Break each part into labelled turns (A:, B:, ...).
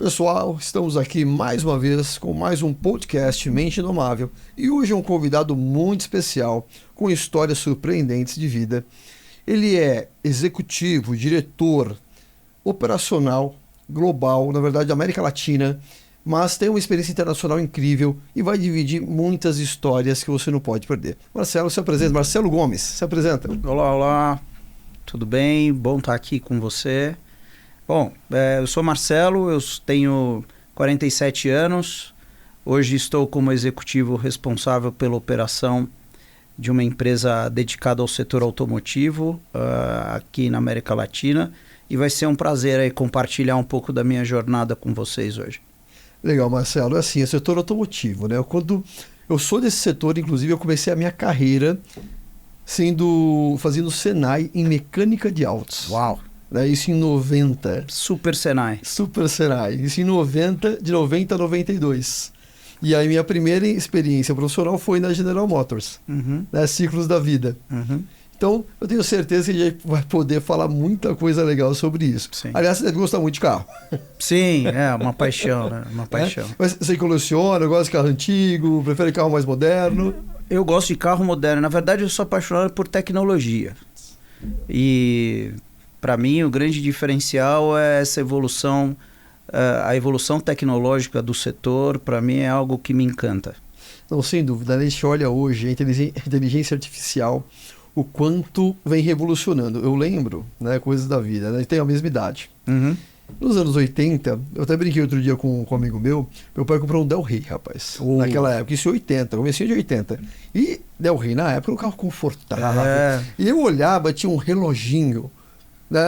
A: pessoal, estamos aqui mais uma vez com mais um podcast Mente Inomável e hoje é um convidado muito especial com histórias surpreendentes de vida. Ele é executivo, diretor, operacional, global, na verdade da América Latina, mas tem uma experiência internacional incrível e vai dividir muitas histórias que você não pode perder. Marcelo, se apresenta. Marcelo Gomes, se apresenta.
B: Olá, olá, tudo bem? Bom estar aqui com você. Bom, eu sou Marcelo, eu tenho 47 anos, hoje estou como executivo responsável pela operação de uma empresa dedicada ao setor automotivo aqui na América Latina e vai ser um prazer aí compartilhar um pouco da minha jornada com vocês hoje.
A: Legal, Marcelo, é assim, é setor automotivo, né? Quando eu sou desse setor, inclusive eu comecei a minha carreira fazendo Senai em mecânica de autos.
B: Uau!
A: Isso em 90.
B: Super Senai.
A: Super Senai. Isso de 90 a 92. E aí minha primeira experiência profissional foi na General Motors, Ciclos da Vida. Então, eu tenho certeza que a gente vai poder falar muita coisa legal sobre isso.
B: Sim.
A: Aliás, você deve gostar muito de carro.
B: Sim, é uma paixão, né? Uma paixão.
A: Mas você coleciona, gosta de carro antigo, prefere carro mais moderno?
B: Eu gosto de carro moderno. Na verdade, eu sou apaixonado por tecnologia. E para mim, o grande diferencial é essa evolução, a evolução tecnológica do setor, para mim é algo que me encanta.
A: Não, sem dúvida. A gente olha hoje a inteligência artificial, o quanto vem revolucionando. Eu lembro, coisas da vida, né? Tenho a mesma idade. Nos anos 80, eu até brinquei outro dia com um amigo meu pai comprou um Del Rey, rapaz. Naquela época, isso em 80, comecinho de 80. E Del Rey, na época, era um carro confortável. E eu olhava, tinha um reloginho,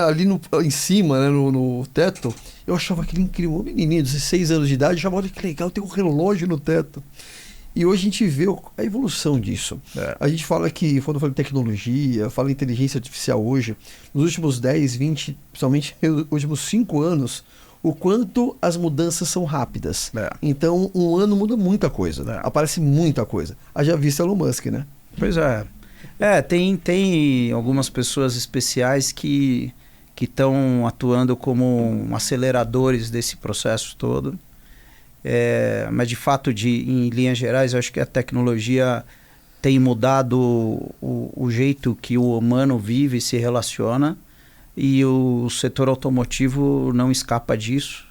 A: ali em cima, no teto. Eu achava aquilo incrível. Um menininho de 16 anos de idade, eu achava, olha que legal, tem um relógio no teto. E hoje a gente vê a evolução disso. A gente fala que, quando fala em tecnologia, fala em inteligência artificial hoje, nos últimos 10, 20, principalmente nos últimos 5 anos, o quanto as mudanças são rápidas. Então, um ano muda muita coisa, aparece muita coisa. Haja visto Elon Musk, né?
B: Pois é. Tem algumas pessoas especiais que estão atuando como aceleradores desse processo todo. Mas de fato, em linhas gerais, eu acho que a tecnologia tem mudado o jeito que o humano vive e se relaciona, e o setor automotivo não escapa disso.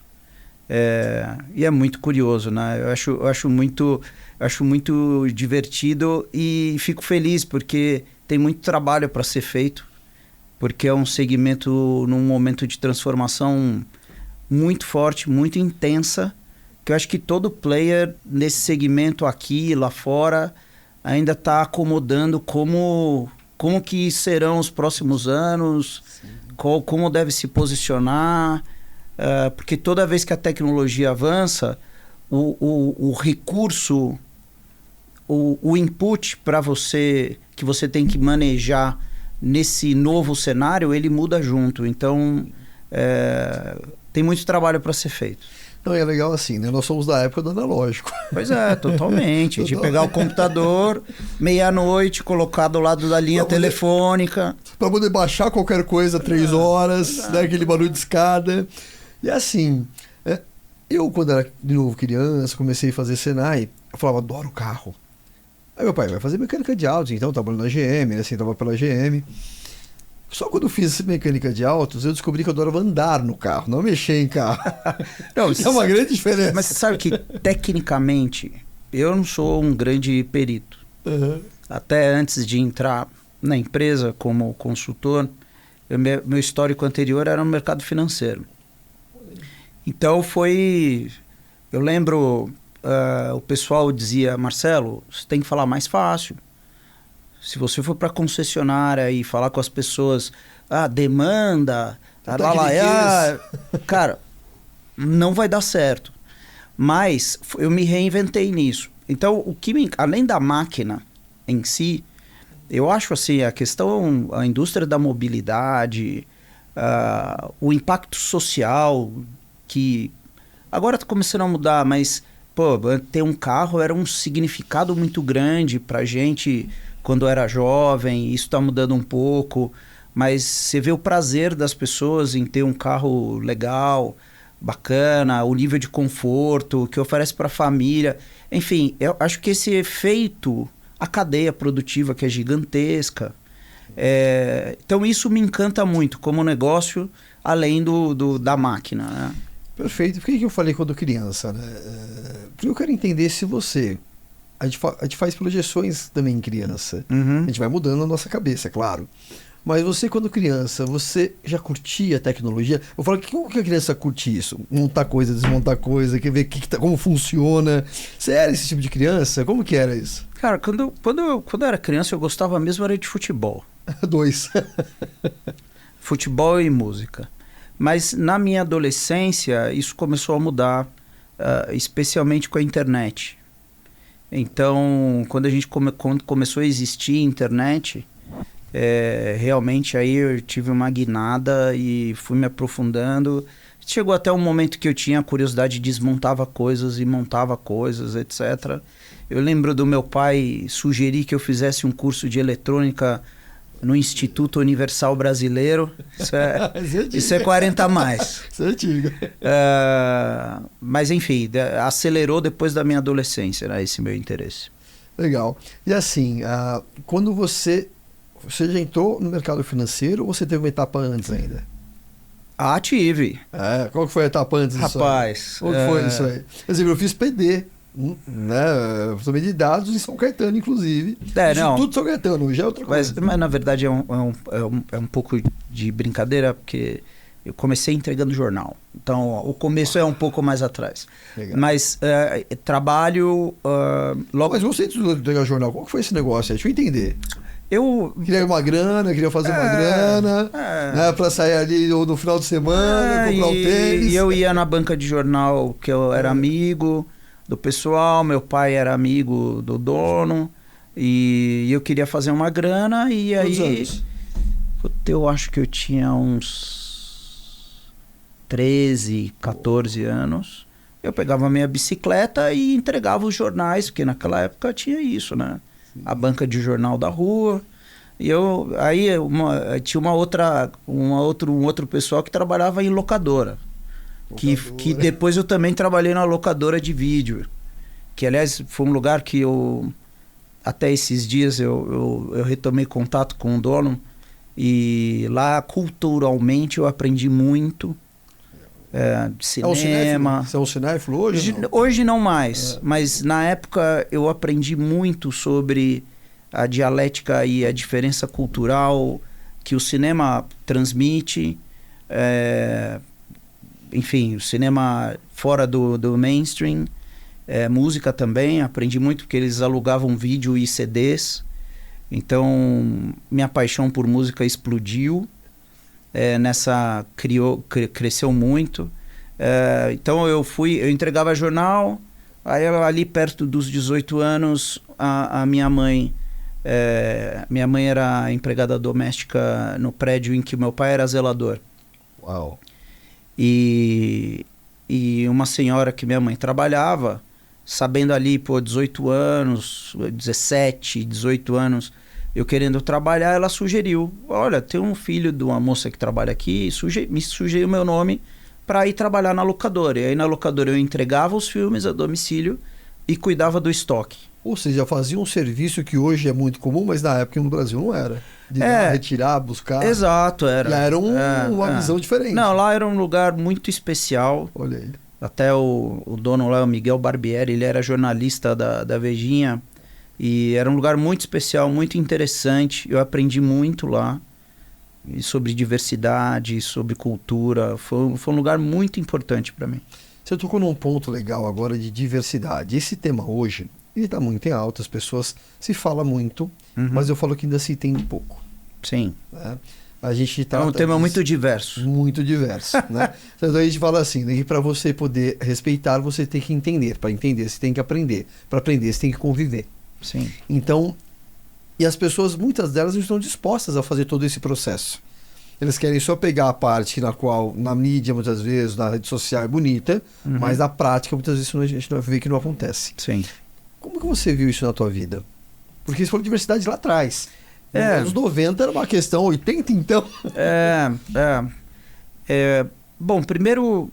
B: E é muito curioso, né? Eu acho muito divertido e fico feliz porque tem muito trabalho para ser feito, porque é um segmento num momento de transformação muito forte, muito intensa, que eu acho que todo player nesse segmento aqui, lá fora, ainda está acomodando como que serão os próximos anos, como deve se posicionar, porque toda vez que a tecnologia avança, o recurso, o input para você, que você tem que manejar nesse novo cenário, ele muda junto. Então, tem muito trabalho para ser feito.
A: Não, é legal assim, né? Nós somos da época do analógico.
B: Pois é, totalmente. De pegar o computador, meia-noite, colocar do lado da linha telefônica.
A: Para poder baixar qualquer coisa, 3 horas, aquele barulho de escada. E assim, eu quando era de novo criança, comecei a fazer Senai, eu falava, adoro carro. Aí meu pai vai fazer mecânica de autos, então trabalhando na GM, assim, tava pela GM. Só quando eu fiz essa mecânica de autos, eu descobri que eu adorava andar no carro, não mexer em carro. Não, é uma grande diferença.
B: Mas você sabe que, tecnicamente, eu não sou um grande perito. Até antes de entrar na empresa como consultor, meu histórico anterior era no mercado financeiro. Então eu lembro, o pessoal dizia, Marcelo, você tem que falar mais fácil. Se você for para concessionária e falar com as pessoas, demanda, cara, não vai dar certo. Mas eu me reinventei nisso. Então, além da máquina em si, eu acho assim, a indústria da mobilidade, o impacto social, que agora está começando a mudar, mas ter um carro era um significado muito grande para a gente quando era jovem. Isso está mudando um pouco, mas você vê o prazer das pessoas em ter um carro legal, bacana, o nível de conforto que oferece para a família. Enfim, eu acho que esse efeito, a cadeia produtiva que é gigantesca. Então isso me encanta muito como negócio, além da máquina, né?
A: Perfeito. Por que eu falei quando criança, né? Porque eu quero entender se você... A gente faz projeções também em criança.
B: Uhum.
A: A gente vai mudando a nossa cabeça, é claro. Mas você, quando criança, você já curtia a tecnologia? Eu falo, como que a criança curte isso? Montar coisa, desmontar coisa, quer ver como funciona. Você era esse tipo de criança? Como que era isso?
B: Cara, quando eu era criança, eu gostava mesmo era de futebol.
A: 2.
B: Futebol e música. Mas na minha adolescência, isso começou a mudar, especialmente com a internet. Então, quando quando começou a existir a internet, realmente aí eu tive uma guinada e fui me aprofundando. Chegou até um momento que eu tinha curiosidade, desmontava coisas e montava coisas, etc. Eu lembro do meu pai sugerir que eu fizesse um curso de eletrônica no Instituto Universal Brasileiro. Isso é 40 a mais.
A: Isso é antigo.
B: Mas enfim, acelerou depois da minha adolescência, né, esse meu interesse.
A: Legal. E assim, quando você já entrou no mercado financeiro ou você teve uma etapa antes ainda?
B: Tive.
A: Qual que foi a etapa antes disso?
B: Rapaz.
A: Qual que foi isso aí? Por exemplo, eu fiz PD. Né? Eu tomei de dados em São Caetano, inclusive.
B: Não.
A: Tudo São Caetano, já é outra coisa.
B: Mas na verdade é um pouco de brincadeira, porque eu comecei entregando jornal. Então o começo é um pouco mais atrás.
A: Legal.
B: Mas trabalho logo...
A: Mas você entregar jornal, qual que foi esse negócio aí? Deixa eu entender.
B: Eu
A: queria uma grana, queria fazer uma grana, né, pra sair ali no final de semana, comprar um tênis.
B: E eu ia na banca de jornal, que eu era amigo do pessoal, meu pai era amigo do dono, e eu queria fazer uma grana, e aí...
A: Quantos anos?
B: Eu acho que eu tinha uns 13, 14 anos. Eu pegava a minha bicicleta e entregava os jornais, porque naquela época tinha isso, né? A banca de jornal da rua. E tinha um outro pessoal que trabalhava em locadora. Que depois eu também trabalhei na locadora de vídeo. Que, aliás, foi um lugar que até esses dias eu retomei contato com o dono. E lá, culturalmente, eu aprendi muito. De cinema.
A: Você é um cinéfilo hoje?
B: Hoje não mais. Mas na época eu aprendi muito sobre a dialética e a diferença cultural que o cinema transmite. Enfim, o cinema fora do mainstream, música também, aprendi muito porque eles alugavam vídeo e CDs, então minha paixão por música explodiu, cresceu muito, então eu entregava jornal, aí ali perto dos 18 anos, a minha mãe era empregada doméstica no prédio em que meu pai era zelador.
A: Uau!
B: E uma senhora que minha mãe trabalhava, sabendo ali, 18 anos, 17, 18 anos, eu querendo trabalhar, ela sugeriu, olha, tem um filho de uma moça que trabalha aqui, me sugeriu meu nome para ir trabalhar na locadora. E aí na locadora eu entregava os filmes a domicílio e cuidava do estoque.
A: Ou seja, fazia um serviço que hoje é muito comum, mas na época no Brasil não era. De retirar, buscar.
B: Exato, era.
A: Já era uma visão diferente.
B: Não, lá era um lugar muito especial.
A: Olha aí.
B: Até o dono lá, o Miguel Barbieri, ele era jornalista da Vejinha. E era um lugar muito especial, muito interessante. Eu aprendi muito lá. E sobre diversidade, sobre cultura. Foi um lugar muito importante para mim.
A: Você tocou num ponto legal agora de diversidade. Esse tema hoje, ele está muito em alta, as pessoas se falam muito, mas eu falo que ainda se entende pouco.
B: Sim.
A: Né? A gente
B: é um tema muito diverso.
A: Muito diverso, né? Então a gente fala assim, que para você poder respeitar, você tem que entender. Para entender, você tem que aprender. Para aprender, você tem que conviver.
B: Sim.
A: Então, e as pessoas, muitas delas, não estão dispostas a fazer todo esse processo. Eles querem só pegar a parte na qual, na mídia, muitas vezes, na rede social é bonita, mas na prática, muitas vezes, a gente não vê que não nos
B: Sim.
A: Como que você viu isso na tua vida? Porque você falou de diversidade lá atrás. Nos anos 90 era uma questão, 80 então?
B: Bom, primeiro,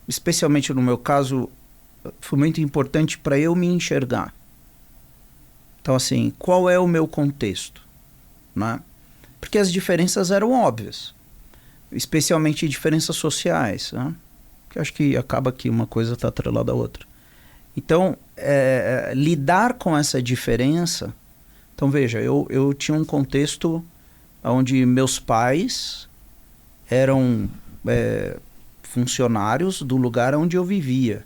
B: especialmente no meu caso, foi muito importante para eu me enxergar. Então, assim, qual é o meu contexto? Né? Porque as diferenças eram óbvias, especialmente diferenças sociais, né? Que eu acho que acaba que uma coisa está atrelada à outra. Então, lidar com essa diferença... Então, veja, eu tinha um contexto onde meus pais eram funcionários do lugar onde eu vivia.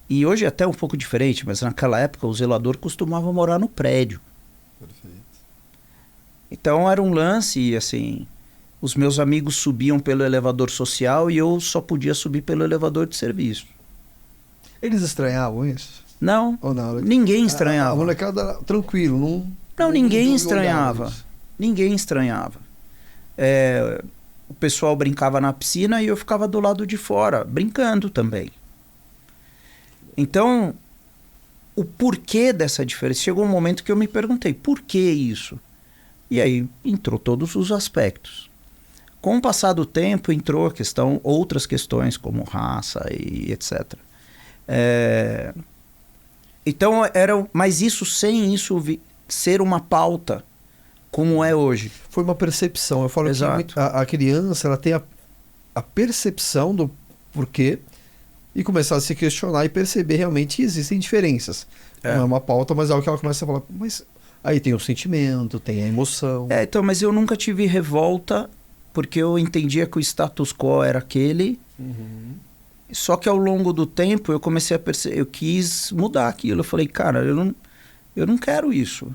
B: E hoje é até um pouco diferente, mas naquela época o zelador costumava morar no prédio.
A: Perfeito.
B: Então era um lance, assim, os meus amigos subiam pelo elevador social e eu só podia subir pelo elevador de serviço.
A: Eles estranhavam isso?
B: Não,
A: Ou não?
B: ninguém estranhava.
A: A molecada, tranquilo,
B: não ninguém estranhava. Ninguém estranhava. O pessoal brincava na piscina e eu ficava do lado de fora, brincando também. Então, o porquê dessa diferença? Chegou um momento que eu me perguntei, por que isso? E aí entrou todos os aspectos. Com o passar do tempo, entrou a questão, outras questões, como raça e etc. Então, mas isso sem isso ser uma pauta, como é hoje.
A: Foi uma percepção. Eu falo
B: Exato.
A: que a criança ela tem a percepção do porquê e começar a se questionar e perceber realmente que existem diferenças. Não é uma pauta, mas é algo que ela começa a falar, mas aí tem o sentimento, tem a emoção.
B: Então, mas eu nunca tive revolta, porque eu entendia que o status quo era aquele.
A: Uhum.
B: Só que ao longo do tempo eu comecei a perceber, eu quis mudar aquilo. Eu falei, cara, eu não quero isso.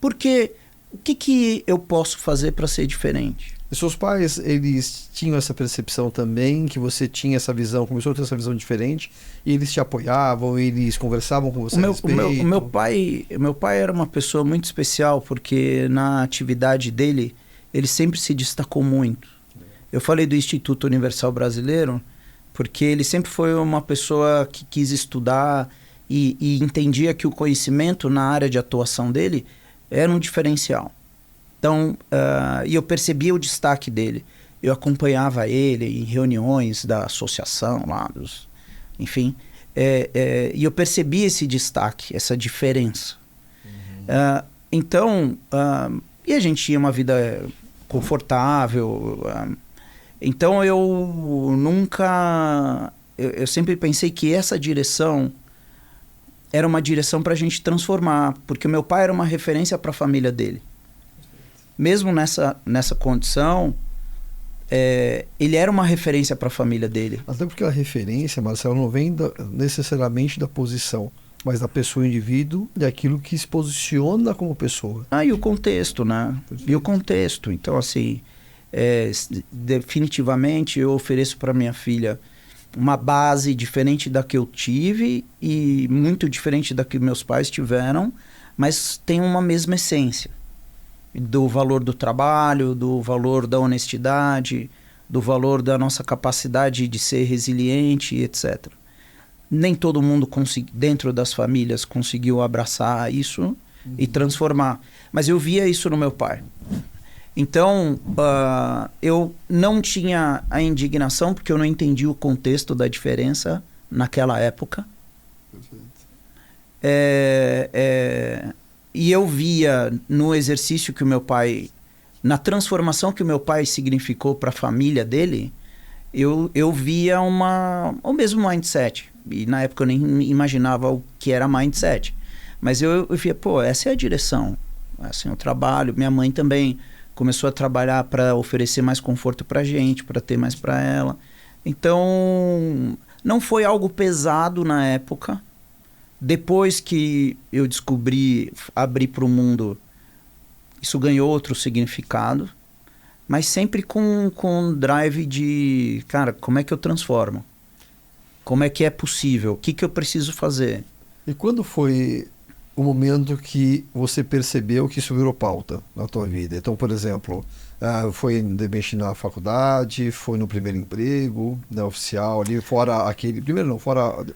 B: Porque o que eu posso fazer para ser diferente?
A: E seus pais, eles tinham essa percepção também, que você tinha essa visão, começou a ter essa visão diferente, e eles te apoiavam, eles conversavam com você a respeito?
B: O meu pai era uma pessoa muito especial, porque na atividade dele, ele sempre se destacou muito. Eu falei do Instituto Universal Brasileiro, porque ele sempre foi uma pessoa que quis estudar e entendia que o conhecimento na área de atuação dele era um diferencial. Então, e eu percebia o destaque dele. Eu acompanhava ele em reuniões da associação lá, enfim. E eu percebi esse destaque, essa diferença. Uhum. Então, e a gente tinha uma vida confortável. Então, eu nunca... Eu sempre pensei que essa direção era uma direção para a gente transformar, porque o meu pai era uma referência para a família dele. Mesmo nessa condição, ele era uma referência para a família dele.
A: Até porque a referência, Marcelo, não vem necessariamente da posição, mas da pessoa, indivíduo, daquilo que se posiciona como pessoa.
B: E o contexto, né? Perfeito. E o contexto. Então, assim, definitivamente eu ofereço para minha filha uma base diferente da que eu tive e muito diferente da que meus pais tiveram, mas tem uma mesma essência. Do valor do trabalho, do valor da honestidade, do valor da nossa capacidade de ser resiliente, etc. Nem todo mundo dentro das famílias conseguiu abraçar isso e transformar. Mas eu via isso no meu pai. Então, eu não tinha a indignação, porque eu não entendi o contexto da diferença naquela época. E eu via no exercício que o meu pai, na transformação que o meu pai significou para a família dele, eu via o mesmo mindset. E na época eu nem imaginava o que era mindset. Mas eu via, essa é a direção. Assim, eu trabalho. Minha mãe também começou a trabalhar para oferecer mais conforto para a gente, para ter mais para ela. Então, não foi algo pesado na época. Depois que eu descobri, abri para o mundo, isso ganhou outro significado, mas sempre com um drive de, cara, como é que eu transformo? Como é que é possível? O que eu preciso fazer?
A: E quando foi o momento que você percebeu que isso virou pauta na tua vida? Então, por exemplo, foi na faculdade, foi no primeiro emprego, né, oficial, ali fora aquele... Primeiro não, fora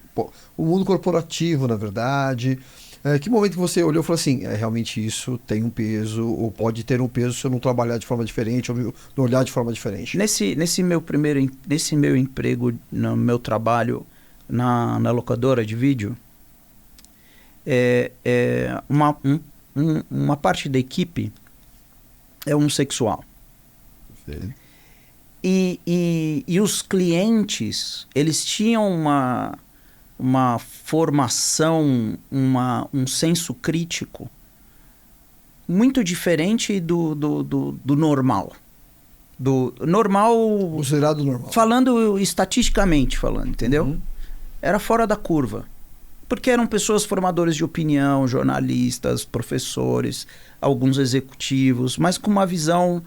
A: o mundo corporativo, na verdade. Que momento que você olhou e falou assim, realmente isso tem um peso, ou pode ter um peso se eu não trabalhar de forma diferente, ou não olhar de forma diferente?
B: Nesse meu emprego, no meu trabalho na locadora de vídeo, uma parte da equipe é homossexual.
A: Perfeito.
B: E os clientes, eles tinham uma formação, um senso crítico muito diferente do normal. Do normal...
A: Considerado normal.
B: Falando estatisticamente, entendeu?
A: Uhum.
B: Era fora da curva. Porque eram pessoas formadoras de opinião, jornalistas, professores, alguns executivos, mas com uma visão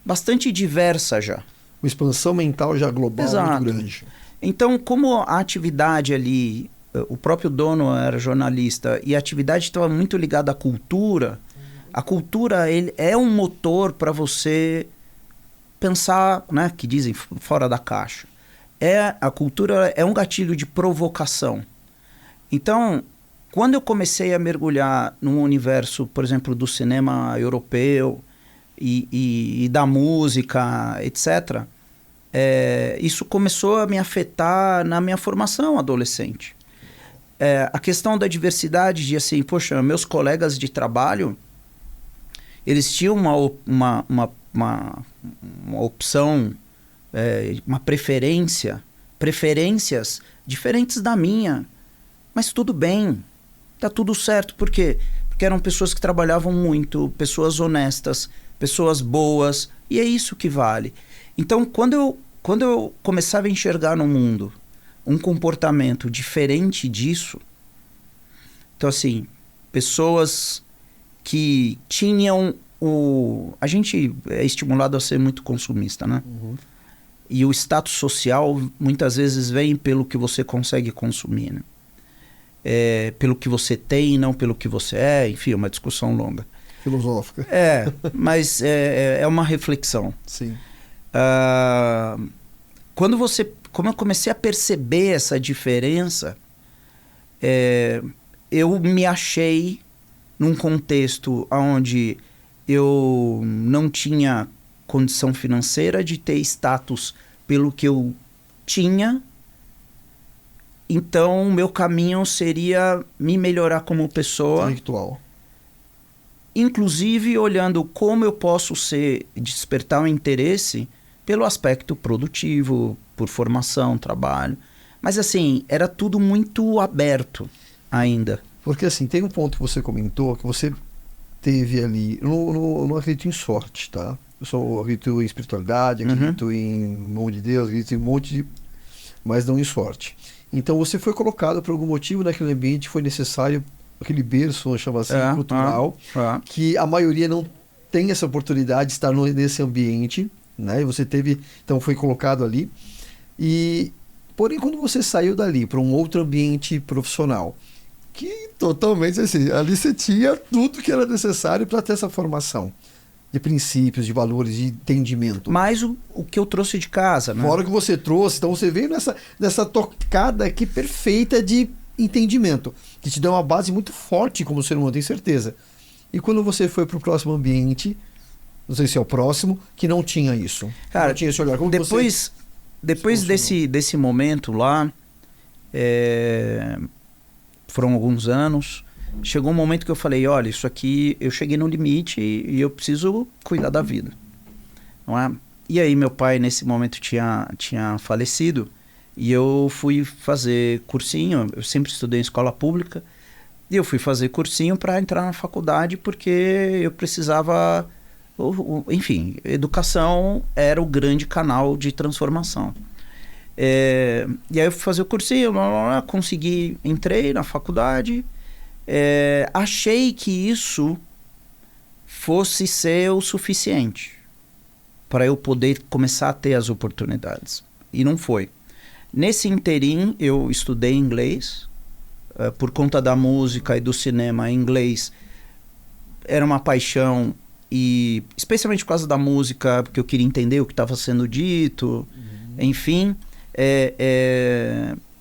B: bastante diversa já.
A: Uma expansão mental já global.
B: Exato.
A: Muito grande.
B: Então, como a atividade ali, o próprio dono era jornalista e a atividade estava muito ligada à cultura, a cultura ele é um motor para você pensar, né, que dizem fora da caixa. A cultura é um gatilho de provocação. Então, quando eu comecei a mergulhar num universo, por exemplo, do cinema europeu e da música, etc., isso começou a me afetar na minha formação adolescente. A questão da diversidade, de assim, poxa, meus colegas de trabalho, eles tinham uma opção, uma preferências diferentes da minha. Mas tudo bem, tá tudo certo. Por quê? Porque eram pessoas que trabalhavam muito, pessoas honestas, pessoas boas, e é isso que vale. Então, quando eu começava a enxergar no mundo um comportamento diferente disso, então assim, pessoas que tinham a gente é estimulado a ser muito consumista, né?
A: Uhum.
B: E o status social muitas vezes vem pelo que você consegue consumir, né? Pelo que você tem, não pelo que você é, enfim, é uma discussão longa.
A: Filosófica.
B: Mas é uma reflexão.
A: Sim.
B: Como eu comecei a perceber essa diferença, eu me achei num contexto onde eu não tinha condição financeira de ter status pelo que eu tinha. Então, o meu caminho seria me melhorar como pessoa.
A: Intelectual.
B: Inclusive, olhando como eu posso despertar um interesse pelo aspecto produtivo, por formação, trabalho. Mas, assim, era tudo muito aberto ainda.
A: Porque, assim, tem um ponto que você comentou, que você teve ali... Eu não acredito em sorte, tá? Eu acredito em espiritualidade, acredito em mão de Deus, acredito em um monte de... Mas não em sorte. Então você foi colocado por algum motivo naquele ambiente, foi necessário aquele berço, vamos chamar assim, cultural, que a maioria não tem essa oportunidade de estar nesse ambiente, né? E você teve, então foi colocado ali. Porém, quando você saiu dali para um outro ambiente profissional, que totalmente assim, ali você tinha tudo que era necessário para ter essa formação de princípios, de valores, de entendimento.
B: Mais o que eu trouxe de casa, né?
A: Fora o que você trouxe, então você veio nessa tocada aqui perfeita de entendimento, que te deu uma base muito forte como ser humano, tenho certeza. E quando você foi para o próximo ambiente, não sei se é o próximo, que não tinha isso.
B: Cara,
A: não tinha esse olhar. Como
B: depois desse momento lá, foram alguns anos, chegou um momento que eu falei, olha, isso aqui, eu cheguei no limite e eu preciso cuidar da vida. Não é? E aí meu pai nesse momento tinha falecido e eu fui fazer cursinho, eu sempre estudei em escola pública, e eu fui fazer cursinho para entrar na faculdade porque eu precisava, enfim, educação era o grande canal de transformação. E aí eu fui fazer o cursinho, consegui, entrei na faculdade, achei que isso fosse ser o suficiente para eu poder começar a ter as oportunidades. E não foi. Nesse interim, eu estudei inglês, por conta da música e do cinema. Inglês era uma paixão, e especialmente por causa da música, porque eu queria entender o que estava sendo dito, enfim.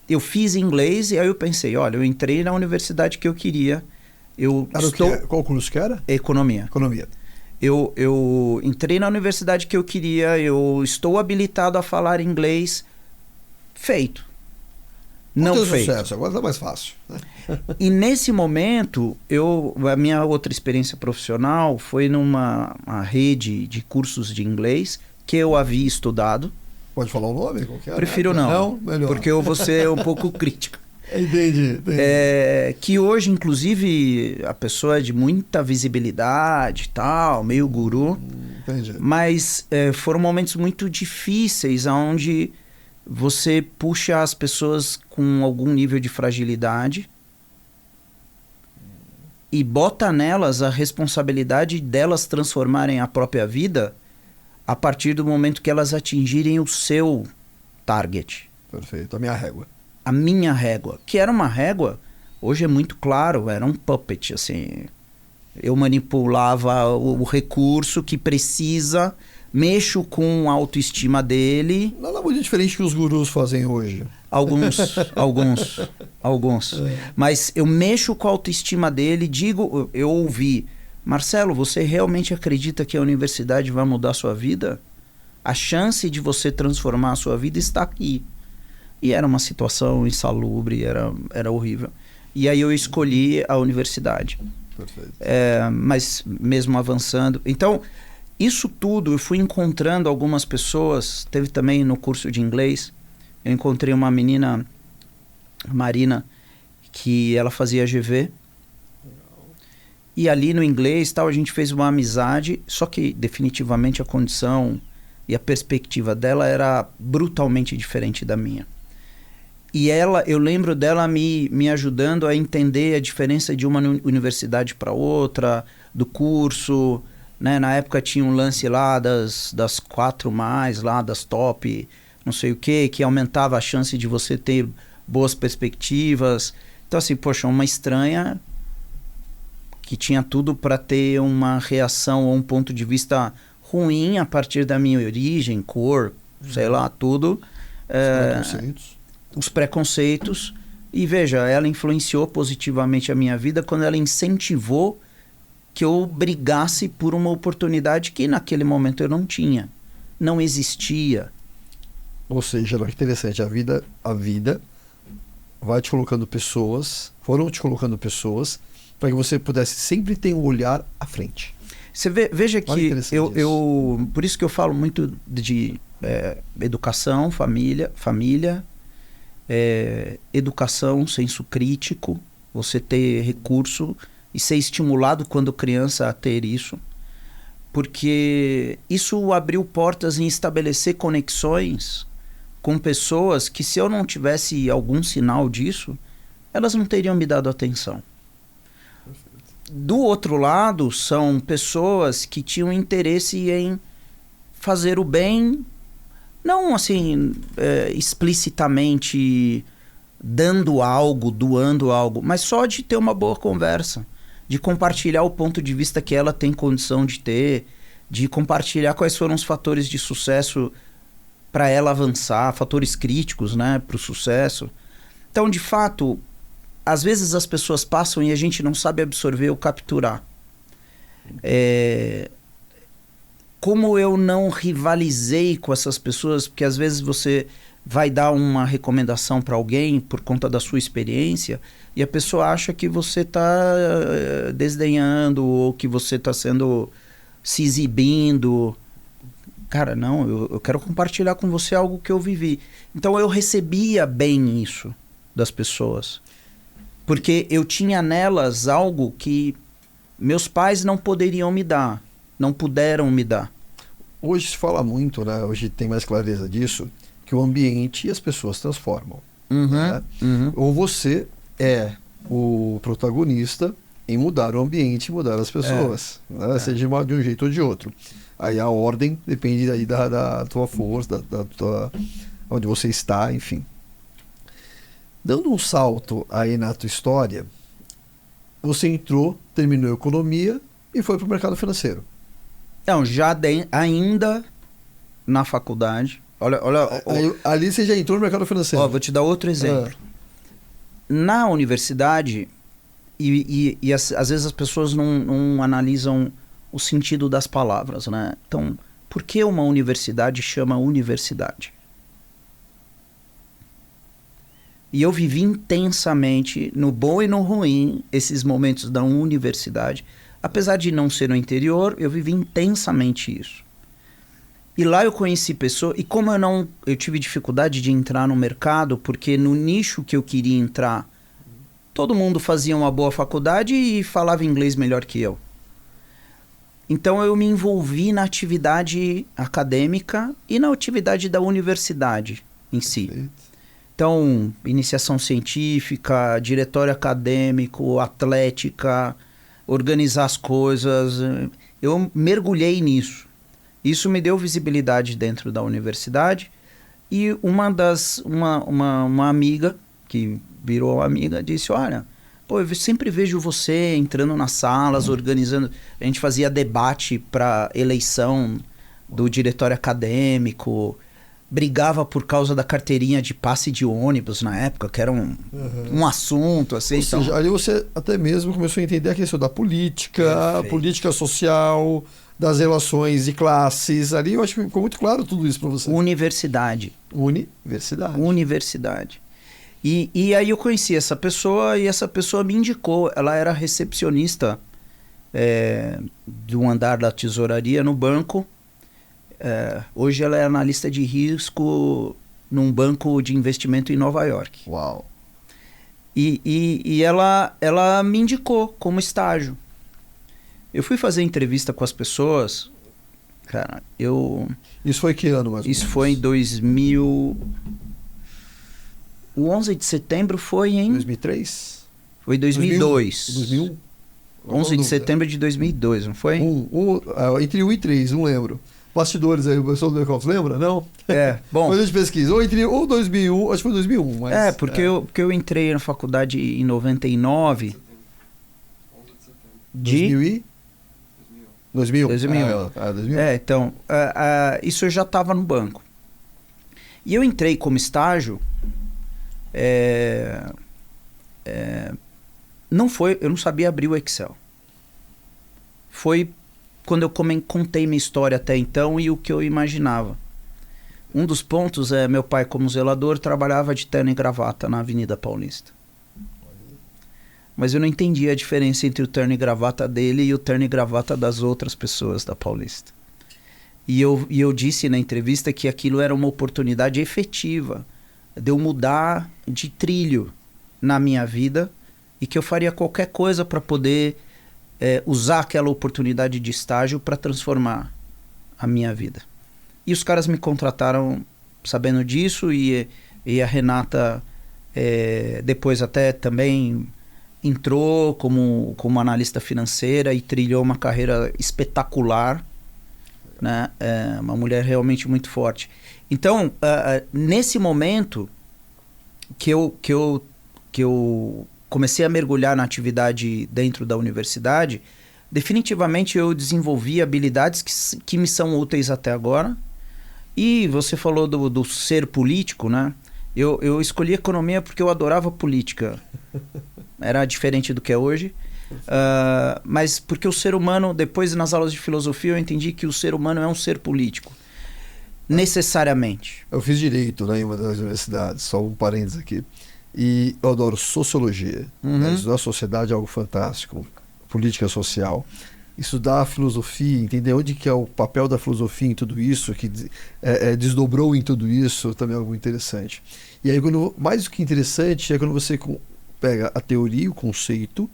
B: Eu fiz inglês e aí eu pensei, olha, eu entrei na universidade que eu queria,
A: Qual curso que era?
B: Economia.
A: Economia.
B: Eu entrei na universidade que eu queria, eu estou habilitado a falar inglês. Feito. Não feito.
A: Sucesso, agora tá mais fácil. Né?
B: E nesse momento, a minha outra experiência profissional foi numa rede de cursos de inglês que eu havia estudado.
A: Pode falar o nome? Qualquer,
B: Prefiro não.
A: Não? Melhor.
B: Porque eu vou ser um pouco crítico.
A: Entendi.
B: Que hoje, inclusive, a pessoa é de muita visibilidade e tal, meio guru.
A: Entendi.
B: Mas foram momentos muito difíceis, onde você puxa as pessoas com algum nível de fragilidade e bota nelas a responsabilidade delas transformarem a própria vida a partir do momento que elas atingirem o seu target.
A: Perfeito, a minha régua.
B: A minha régua, que era uma régua, hoje é muito claro, era um puppet, assim. Eu manipulava o recurso que precisa, mexo com a autoestima dele.
A: Nada muito diferente que os gurus fazem hoje.
B: Alguns. Mas eu mexo com a autoestima dele, eu ouvi, Marcelo, você realmente acredita que a universidade vai mudar a sua vida? A chance de você transformar a sua vida está aqui. E era uma situação insalubre, era horrível. E aí eu escolhi a universidade.
A: Perfeito.
B: Mas mesmo avançando... Então, isso tudo, eu fui encontrando algumas pessoas. Teve também no curso de inglês, eu encontrei uma menina, Marina, que ela fazia GV. E ali no inglês, tal, a gente fez uma amizade, só que definitivamente a condição e a perspectiva dela era brutalmente diferente da minha. E eu lembro dela me ajudando a entender a diferença de uma universidade para outra, do curso, né? Na época tinha um lance lá das 4+, lá das top, não sei o que aumentava a chance de você ter boas perspectivas. Então assim, poxa, uma estranha que tinha tudo para ter uma reação ou um ponto de vista ruim a partir da minha origem, cor, sei lá, tudo. Os preconceitos. E veja, ela influenciou positivamente a minha vida quando ela incentivou que eu brigasse por uma oportunidade que naquele momento eu não tinha. Não existia.
A: Ou seja, é interessante, a vida vai te colocando pessoas, foram te colocando pessoas para que você pudesse sempre ter um olhar à frente.
B: Você veja que por isso que eu falo muito de educação, família, educação, senso crítico, você ter recurso e ser estimulado quando criança a ter isso, porque isso abriu portas em estabelecer conexões com pessoas que, se eu não tivesse algum sinal disso, elas não teriam me dado atenção. Do outro lado, são pessoas que tinham interesse em fazer o bem, não assim explicitamente dando algo, doando algo, mas só de ter uma boa conversa, de compartilhar o ponto de vista que ela tem condição de ter, de compartilhar quais foram os fatores de sucesso para ela avançar, fatores críticos, né, para o sucesso. Então, de fato, às vezes as pessoas passam e a gente não sabe absorver ou capturar. Como eu não rivalizei com essas pessoas, porque às vezes você vai dar uma recomendação para alguém por conta da sua experiência e a pessoa acha que você está desdenhando ou que você está se exibindo. Cara, não, eu quero compartilhar com você algo que eu vivi. Então eu recebia bem isso das pessoas, porque eu tinha nelas algo que meus pais não poderiam me dar, não puderam me dar.
A: Hoje se fala muito, né? Hoje tem mais clareza disso, que o ambiente e as pessoas transformam. Né? Ou você é o protagonista em mudar o ambiente e mudar as pessoas, né? Seja de um jeito ou de outro. Aí a ordem depende aí da tua força, da tua, onde você está, enfim. Dando um salto aí na tua história, você entrou, terminou a economia e foi para o mercado financeiro.
B: Não, ainda na faculdade. Olha,
A: ali você já entrou no mercado financeiro.
B: Vou te dar outro exemplo. Na universidade, às vezes as pessoas não analisam o sentido das palavras, né? Então, por que uma universidade chama universidade? E eu vivi intensamente, no bom e no ruim, esses momentos da universidade. Apesar de não ser no interior, eu vivi intensamente isso. E lá eu conheci pessoas, e como eu tive dificuldade de entrar no mercado, porque no nicho que eu queria entrar, todo mundo fazia uma boa faculdade e falava inglês melhor que eu. Então eu me envolvi na atividade acadêmica e na atividade da universidade em si.
A: Perfeito.
B: Então, iniciação científica, diretório acadêmico, atlética, organizar as coisas. Eu mergulhei nisso. Isso me deu visibilidade dentro da universidade. E uma amiga, que virou amiga, disse, olha, pô, eu sempre vejo você entrando nas salas, organizando. A gente fazia debate para eleição do diretório acadêmico, brigava por causa da carteirinha de passe de ônibus na época, que era um assunto, assim.
A: Ou seja, ali você até mesmo começou a entender a questão da política, política social, das relações de classes. Ali eu acho que ficou muito claro tudo isso para você.
B: Universidade.
A: Universidade.
B: E aí eu conheci essa pessoa e essa pessoa me indicou. Ela era recepcionista de um andar da tesouraria no banco. Hoje ela é analista de risco num banco de investimento em Nova York.
A: Uau!
B: E ela me indicou como estágio. Eu fui fazer entrevista com as pessoas, cara,
A: Isso foi que ano, mais ou menos?
B: Isso foi em 2000... O 11 de setembro foi em...
A: 2003?
B: Foi 2002.
A: 2001?
B: 11 de setembro de 2002, não foi?
A: Entre 1 e 3, não lembro. Bastidores aí, o pessoal do Decalf, lembra? Não?
B: Bom.
A: Mas a gente pesquisa. Ou 2001, acho que foi 2001. Mas,
B: porque eu entrei na faculdade em 99.
A: 2000?
B: 2001.
A: 2001.
B: Então, isso eu já estava no banco. E eu entrei como estágio. Eu não sabia abrir o Excel. Foi quando eu contei minha história até então e o que eu imaginava. Um dos pontos meu pai, como zelador, trabalhava de terno e gravata na Avenida Paulista. Mas eu não entendia a diferença entre o terno e gravata dele e o terno e gravata das outras pessoas da Paulista. E eu disse na entrevista que aquilo era uma oportunidade efetiva de eu mudar de trilho na minha vida e que eu faria qualquer coisa para poder usar aquela oportunidade de estágio para transformar a minha vida. E os caras me contrataram sabendo disso e a Renata depois até também entrou como analista financeira e trilhou uma carreira espetacular, né? Uma mulher realmente muito forte. Então, nesse momento que eu comecei a mergulhar na atividade dentro da universidade, definitivamente eu desenvolvi habilidades que me são úteis até agora. E você falou do ser político, né? Eu escolhi economia porque eu adorava política. Era diferente do que é hoje. Mas porque o ser humano, depois nas aulas de filosofia, eu entendi que o ser humano é um ser político. Necessariamente.
A: Eu fiz direito, né, em uma das universidades, só um parênteses aqui. E eu adoro sociologia. Estudar a sociedade é algo fantástico. Política social. Estudar a filosofia, entender onde que é o papel da filosofia em tudo isso, que desdobrou em tudo isso, também é algo interessante. E aí, mais do que interessante, é quando você pega a teoria, o conceito,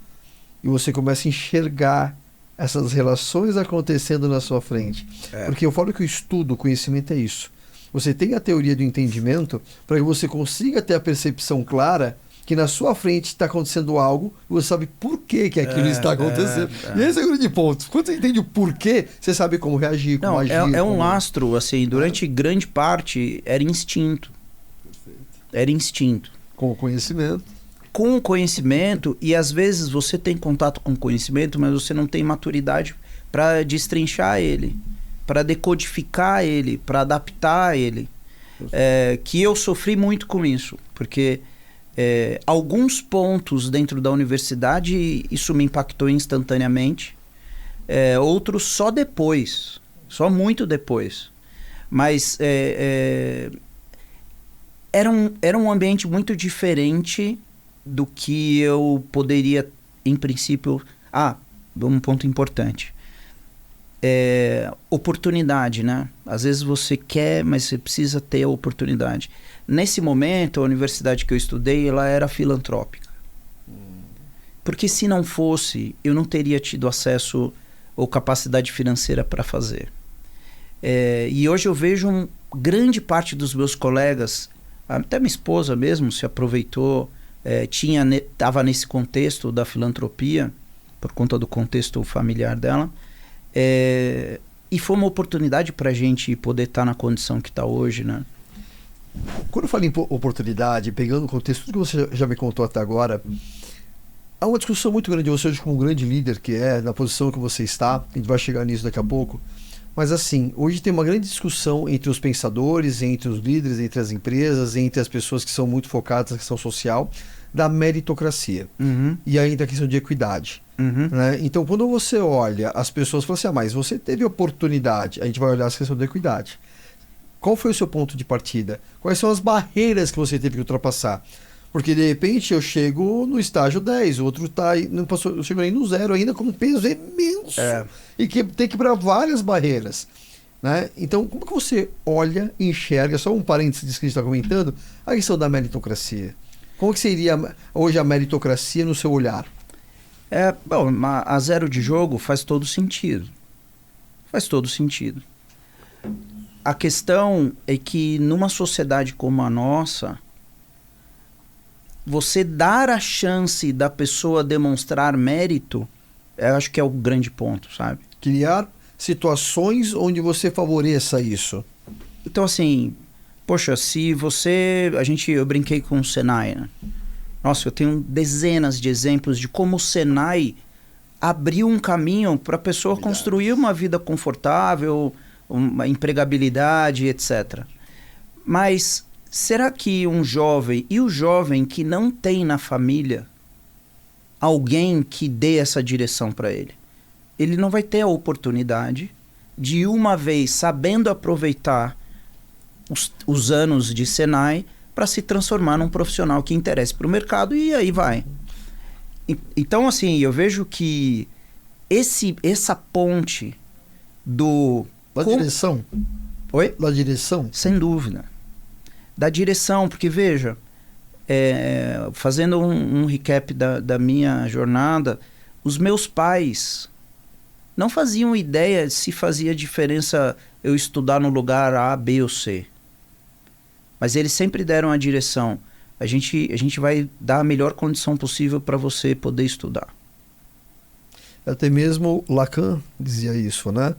A: e você começa a enxergar essas relações acontecendo na sua frente. Porque eu falo que o estudo, o conhecimento é isso. Você tem a teoria do entendimento para que você consiga ter a percepção clara que na sua frente está acontecendo algo e você sabe por que aquilo está acontecendo. E esse é o grande ponto. Quando você entende o porquê, você sabe como reagir, como agir.
B: É um lastro, assim, durante grande parte era instinto.
A: Perfeito.
B: Era instinto.
A: Com o conhecimento.
B: Com o conhecimento, e às vezes você tem contato com o conhecimento, mas você não tem maturidade para destrinchar ele, para decodificar ele, para adaptar ele. Que eu sofri muito com isso, porque Alguns pontos dentro da universidade, isso me impactou instantaneamente. Outros só depois, só muito depois. Mas era um ambiente muito diferente do que eu poderia, em princípio... um ponto importante. Oportunidade, né? Às vezes você quer, mas você precisa ter a oportunidade. Nesse momento, a universidade que eu estudei, ela era filantrópica. Porque se não fosse, eu não teria tido acesso ou capacidade financeira para fazer. E hoje eu vejo grande parte dos meus colegas, até minha esposa mesmo se aproveitou, estava nesse contexto da filantropia, por conta do contexto familiar dela, e foi uma oportunidade para a gente poder estar na condição que está hoje, né?
A: Quando eu falo em oportunidade, pegando o contexto, tudo que você já me contou até agora, há uma discussão muito grande, você hoje como um grande líder que na posição que você está, a gente vai chegar nisso daqui a pouco, mas assim, hoje tem uma grande discussão entre os pensadores, entre os líderes, entre as empresas, entre as pessoas que são muito focadas na questão social, da meritocracia. E ainda a questão de equidade. Né? Então, quando você olha, as pessoas falam assim, mas você teve oportunidade, a gente vai olhar a questão da equidade. Qual foi o seu ponto de partida? Quais são as barreiras que você teve que ultrapassar? Porque, de repente, eu chego no estágio 10, o outro não passou, eu chego aí no 0 ainda com um peso imenso. E que tem que quebrar várias barreiras. Né? Então, como que você olha e enxerga, só um parênteses disso que a gente está comentando, a questão da meritocracia? Como que seria hoje a meritocracia no seu olhar?
B: Bom, a zero de jogo faz todo sentido. Faz todo sentido. A questão é que numa sociedade como a nossa, você dar a chance da pessoa demonstrar mérito, eu acho que é o grande ponto, sabe?
A: Criar situações onde você favoreça isso.
B: Então, assim, poxa, se você... Eu brinquei com o Senai, né? Nossa, eu tenho dezenas de exemplos de como o Senai abriu um caminho para a pessoa construir uma vida confortável, uma empregabilidade, etc. Mas será que o jovem que não tem na família alguém que dê essa direção para ele, ele não vai ter a oportunidade de, uma vez sabendo aproveitar os anos de Senai, para se transformar num profissional que interesse para o mercado, e aí vai. Então, assim, eu vejo que essa ponte
A: da direção?
B: Oi?
A: Da direção?
B: Sem dúvida. Da direção, porque veja, fazendo um recap da minha jornada, os meus pais não faziam ideia se fazia diferença eu estudar no lugar A, B ou C. Mas eles sempre deram a direção. A gente vai dar a melhor condição possível para você poder estudar.
A: Até mesmo Lacan dizia isso, né?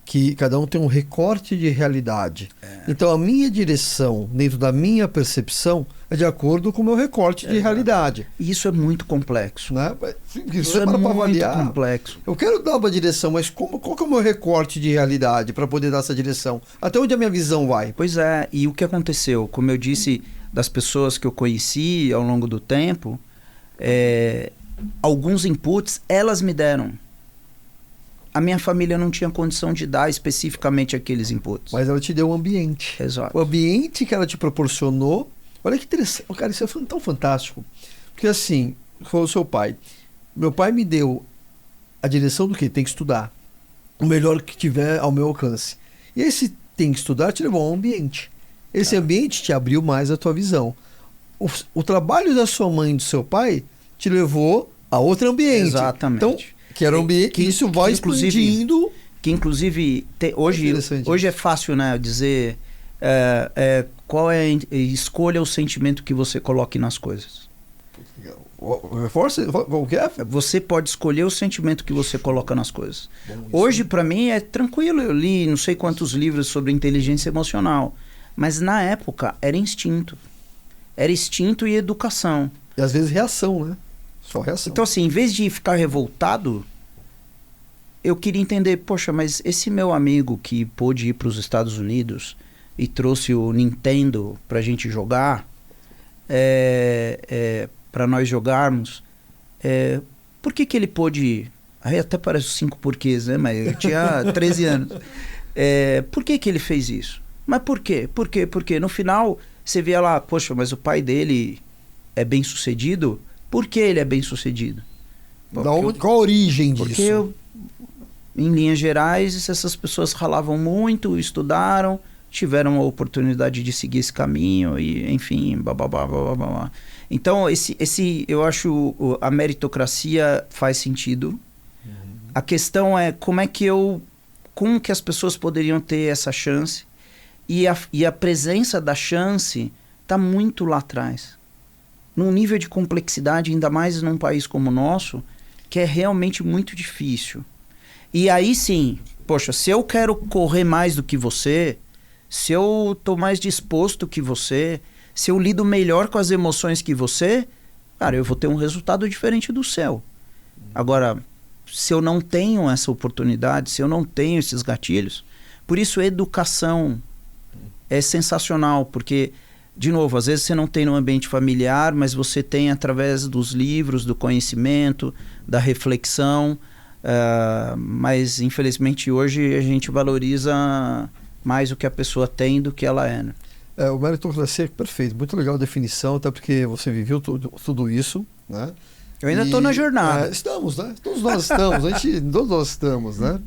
A: Que cada um tem um recorte de realidade. Então a minha direção, dentro da minha percepção, é de acordo com o meu recorte de realidade.
B: E isso é muito complexo.
A: Né?
B: Isso é muito complexo.
A: Eu quero dar uma direção, mas qual que é o meu recorte de realidade para poder dar essa direção? Até onde a minha visão vai?
B: Pois é, e o que aconteceu? Como eu disse, das pessoas que eu conheci ao longo do tempo, alguns inputs elas me deram. A minha família não tinha condição de dar especificamente aqueles inputs.
A: Mas ela te deu um ambiente.
B: Exato.
A: O ambiente que ela te proporcionou. Olha que interessante. Cara, isso é tão fantástico. Porque assim, foi o seu pai. Meu pai me deu a direção do que? Tem que estudar. O melhor que tiver ao meu alcance. E esse tem que estudar te levou a um ambiente. Esse ambiente te abriu mais a tua visão. O trabalho da sua mãe e do seu pai te levou a outro ambiente.
B: Exatamente.
A: Então, que era um ambiente que isso vai explodindo.
B: Que inclusive hoje é fácil, né, dizer qual é escolha o sentimento que você coloque nas coisas.
A: Reforça o que é?
B: Você pode escolher o sentimento que você coloca nas coisas. Hoje para mim é tranquilo, eu li não sei quantos livros sobre inteligência emocional, mas na época era instinto e educação.
A: E às vezes reação, né? Só reação.
B: Então, assim, em vez de ficar revoltado, eu queria entender, poxa, mas esse meu amigo que pôde ir para os Estados Unidos e trouxe o Nintendo pra gente jogar, para nós jogarmos, por que ele pôde... Aí até parece 5 porquês, né? Mas eu tinha 13 anos. Por que ele fez isso? Mas por quê? Porque no final você via lá, poxa, mas o pai dele é bem sucedido? Por que ele é bem sucedido?
A: Qual a origem disso?
B: Porque, em linhas gerais, essas pessoas ralavam muito, estudaram, tiveram a oportunidade de seguir esse caminho e, enfim, blá. Então, eu acho a meritocracia faz sentido. A questão é como que as pessoas poderiam ter essa chance, e a presença da chance está muito lá atrás. Num nível de complexidade, ainda mais num país como o nosso, que é realmente muito difícil. E aí sim, poxa, se eu quero correr mais do que você, se eu estou mais disposto que você, se eu lido melhor com as emoções que você, cara, eu vou ter um resultado diferente do seu. Agora, se eu não tenho essa oportunidade, se eu não tenho esses gatilhos, por isso educação é sensacional, porque, de novo, às vezes você não tem no ambiente familiar, mas você tem através dos livros, do conhecimento, da reflexão, mas infelizmente hoje a gente valoriza mais o que a pessoa tem do que ela é, né?
A: O meritocracia é perfeito, muito legal a definição, até porque você viveu tudo isso, né?
B: Eu ainda estou na jornada.
A: Estamos, né? Todos nós estamos, né?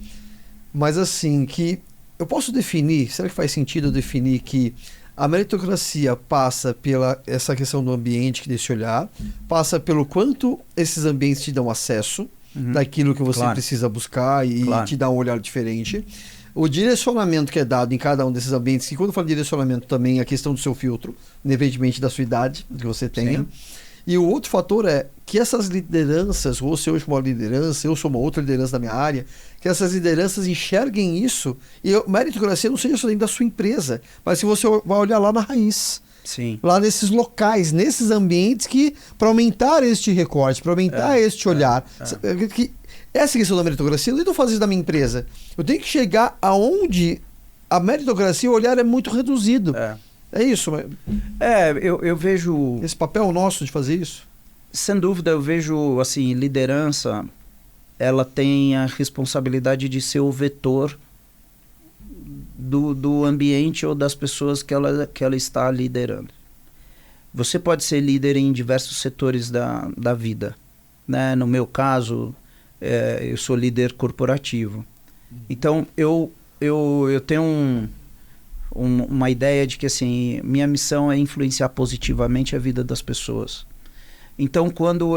A: Mas assim, que eu posso definir, será que faz sentido eu definir que a meritocracia passa pela essa questão do ambiente, desse olhar, passa pelo quanto esses ambientes te dão acesso daquilo que você precisa buscar e te dá um olhar diferente. O direcionamento que é dado em cada um desses ambientes, que quando eu falo de direcionamento também é a questão do seu filtro, independentemente da sua idade, que você tenha. Sim. E o outro fator é que essas lideranças, ou se eu sou uma liderança, eu sou uma outra liderança da minha área, que essas lideranças enxerguem isso, e meritocracia não seja só dentro da sua empresa, mas se você vai olhar lá na raiz.
B: Sim.
A: Lá nesses locais, nesses ambientes, que para aumentar este recorte, para aumentar este olhar. Que essa questão da meritocracia, eu não estou fazendo isso da minha empresa. Eu tenho que chegar aonde a meritocracia, o olhar é muito reduzido. É isso.
B: Eu vejo...
A: Esse papel nosso de fazer isso?
B: Sem dúvida, eu vejo, assim, liderança, ela tem a responsabilidade de ser o vetor do ambiente ou das pessoas que ela está liderando. Você pode ser líder em diversos setores da vida, né? No meu caso, eu sou líder corporativo. Então, eu tenho uma ideia de que, assim, minha missão é influenciar positivamente a vida das pessoas. Então, quando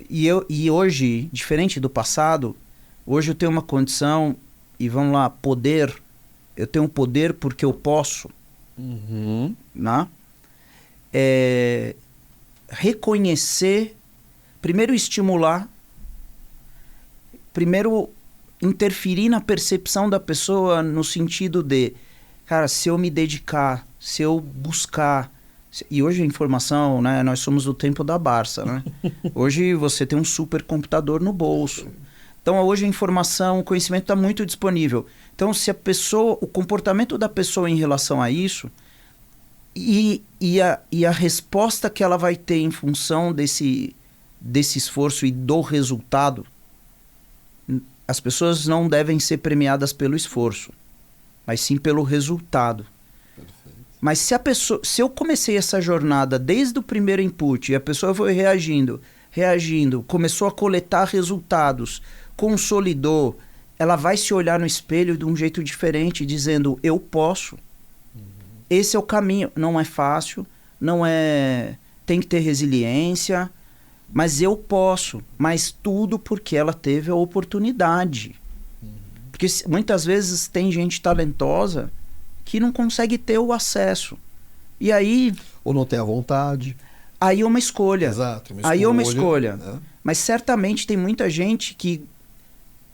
B: e hoje, diferente do passado, hoje eu tenho uma condição, e vamos lá, poder. Eu tenho poder porque eu posso. Né? Reconhecer, primeiro estimular, primeiro interferir na percepção da pessoa no sentido de, cara, se eu me dedicar, se eu buscar, e hoje a informação, né, nós somos do tempo da Barça, né? Hoje você tem um supercomputador no bolso. Então hoje a informação, o conhecimento está muito disponível. Então se o comportamento da pessoa em relação a isso e a resposta que ela vai ter em função desse esforço e do resultado, as pessoas não devem ser premiadas pelo esforço, mas sim pelo resultado. Perfeito. Mas se eu comecei essa jornada desde o primeiro input e a pessoa foi reagindo, começou a coletar resultados, consolidou, ela vai se olhar no espelho de um jeito diferente, dizendo, eu posso. Esse é o caminho. Não é fácil, tem que ter resiliência, mas eu posso. Mas tudo porque ela teve a oportunidade. Porque muitas vezes tem gente talentosa que não consegue ter o acesso. E aí...
A: Ou não tem a vontade.
B: Aí é uma escolha.
A: Exato.
B: Aí é uma escolha. Mas certamente tem muita gente que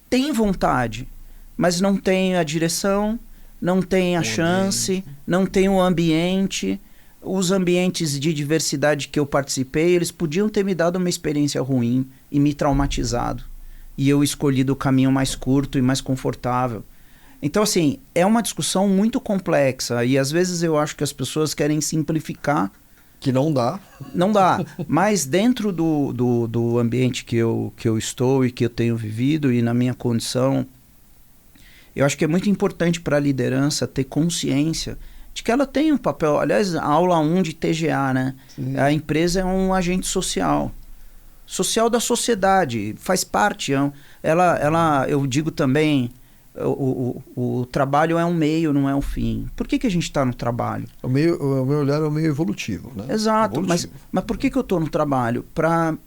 B: tem vontade, mas não tem a direção, não tem a chance, não tem o ambiente. Os ambientes de diversidade que eu participei, eles podiam ter me dado uma experiência ruim e me traumatizado. E eu escolhi do caminho mais curto e mais confortável. Então, assim, é uma discussão muito complexa. E às vezes eu acho que as pessoas querem simplificar
A: Que não dá.
B: Não dá. Mas dentro do ambiente que eu estou e que eu tenho vivido e na minha condição, eu acho que é muito importante para a liderança ter consciência de que ela tem um papel. Aliás, a aula 1 de TGA, né? Sim. A empresa é um agente social. Social da sociedade. Faz parte. Eu digo também... O trabalho é um meio, não é um fim. Por que a gente está no trabalho?
A: O meu olhar é um meio evolutivo, né?
B: Exato, evolutivo. Mas por que eu estou no trabalho? Para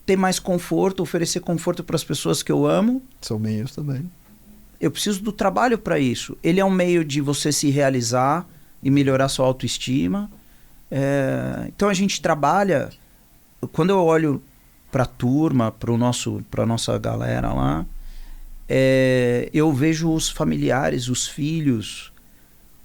B: ter mais conforto, oferecer conforto para as pessoas que eu amo.
A: São meios também.
B: Eu preciso do trabalho para isso. Ele é um meio de você se realizar e melhorar sua autoestima. Então a gente trabalha... Quando eu olho para a turma, para a nossa galera lá... eu vejo os familiares, os filhos,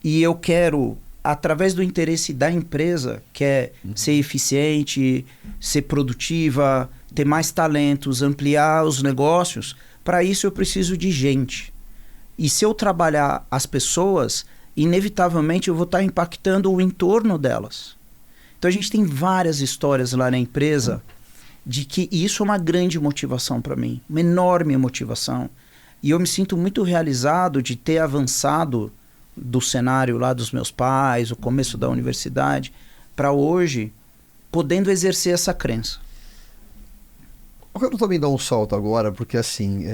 B: e eu quero, através do interesse da empresa, que é ser eficiente, ser produtiva, ter mais talentos, ampliar os negócios, para isso eu preciso de gente. E se eu trabalhar as pessoas, inevitavelmente eu vou estar impactando o entorno delas. Então a gente tem várias histórias lá na empresa de que isso é uma grande motivação para mim, uma enorme motivação. E eu me sinto muito realizado de ter avançado do cenário lá dos meus pais, o começo da universidade, para hoje, podendo exercer essa crença.
A: Eu quero também dar um salto agora, porque assim,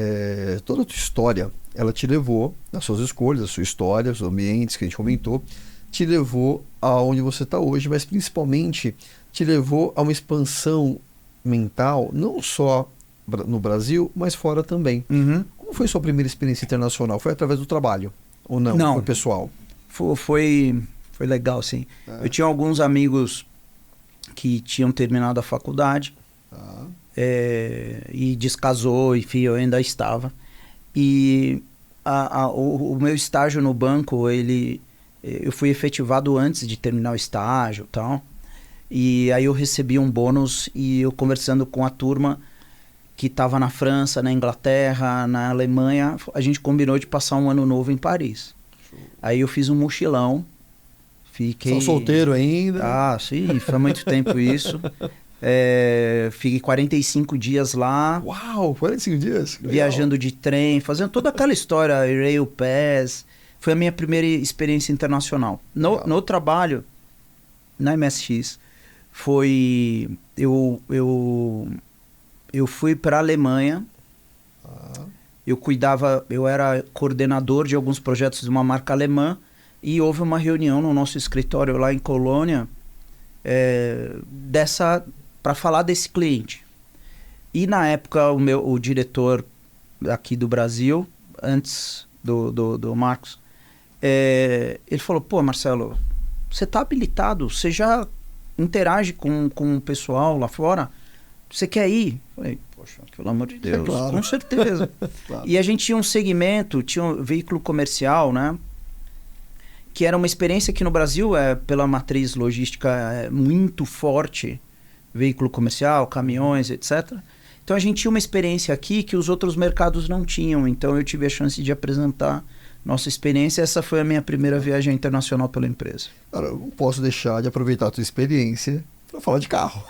A: toda a tua história, ela te levou, nas suas escolhas, a sua história, os ambientes que a gente comentou, te levou aonde você está hoje, mas principalmente te levou a uma expansão mental, não só no Brasil, mas fora também.
B: Uhum.
A: Como foi sua primeira experiência internacional? Foi através do trabalho? Ou não?
B: Não.
A: Foi pessoal?
B: Foi legal, sim. Eu tinha alguns amigos que tinham terminado a faculdade e descasou, enfim, eu ainda estava. E o meu estágio no banco, eu fui efetivado antes de terminar o estágio e tal. E aí eu recebi um bônus e eu conversando com a turma que estava na França, na Inglaterra, na Alemanha, a gente combinou de passar um ano novo em Paris. Aí eu fiz um mochilão. Fiquei...
A: São solteiro ainda?
B: Ah, sim, foi muito tempo isso. Fiquei 45 dias lá.
A: Uau, 45 dias?
B: Viajando de trem, fazendo toda aquela história, Rail Pass. Foi a minha primeira experiência internacional. No trabalho, na MSX, eu fui para a Alemanha, eu era coordenador de alguns projetos de uma marca alemã e houve uma reunião no nosso escritório lá em Colônia para falar desse cliente. E na época o diretor aqui do Brasil, antes do Marcos, ele falou, pô, Marcelo, você está habilitado, você já interage com o pessoal lá fora? Você quer ir? Falei, poxa, pelo amor de Deus, claro. Com certeza. Claro. E a gente tinha um segmento, tinha um veículo comercial, né? Que era uma experiência que no Brasil, pela matriz logística, muito forte, veículo comercial, caminhões, etc. Então a gente tinha uma experiência aqui que os outros mercados não tinham, então eu tive a chance de apresentar nossa experiência. Essa foi a minha primeira viagem internacional pela empresa.
A: Cara, eu não posso deixar de aproveitar a tua experiência para falar de carro.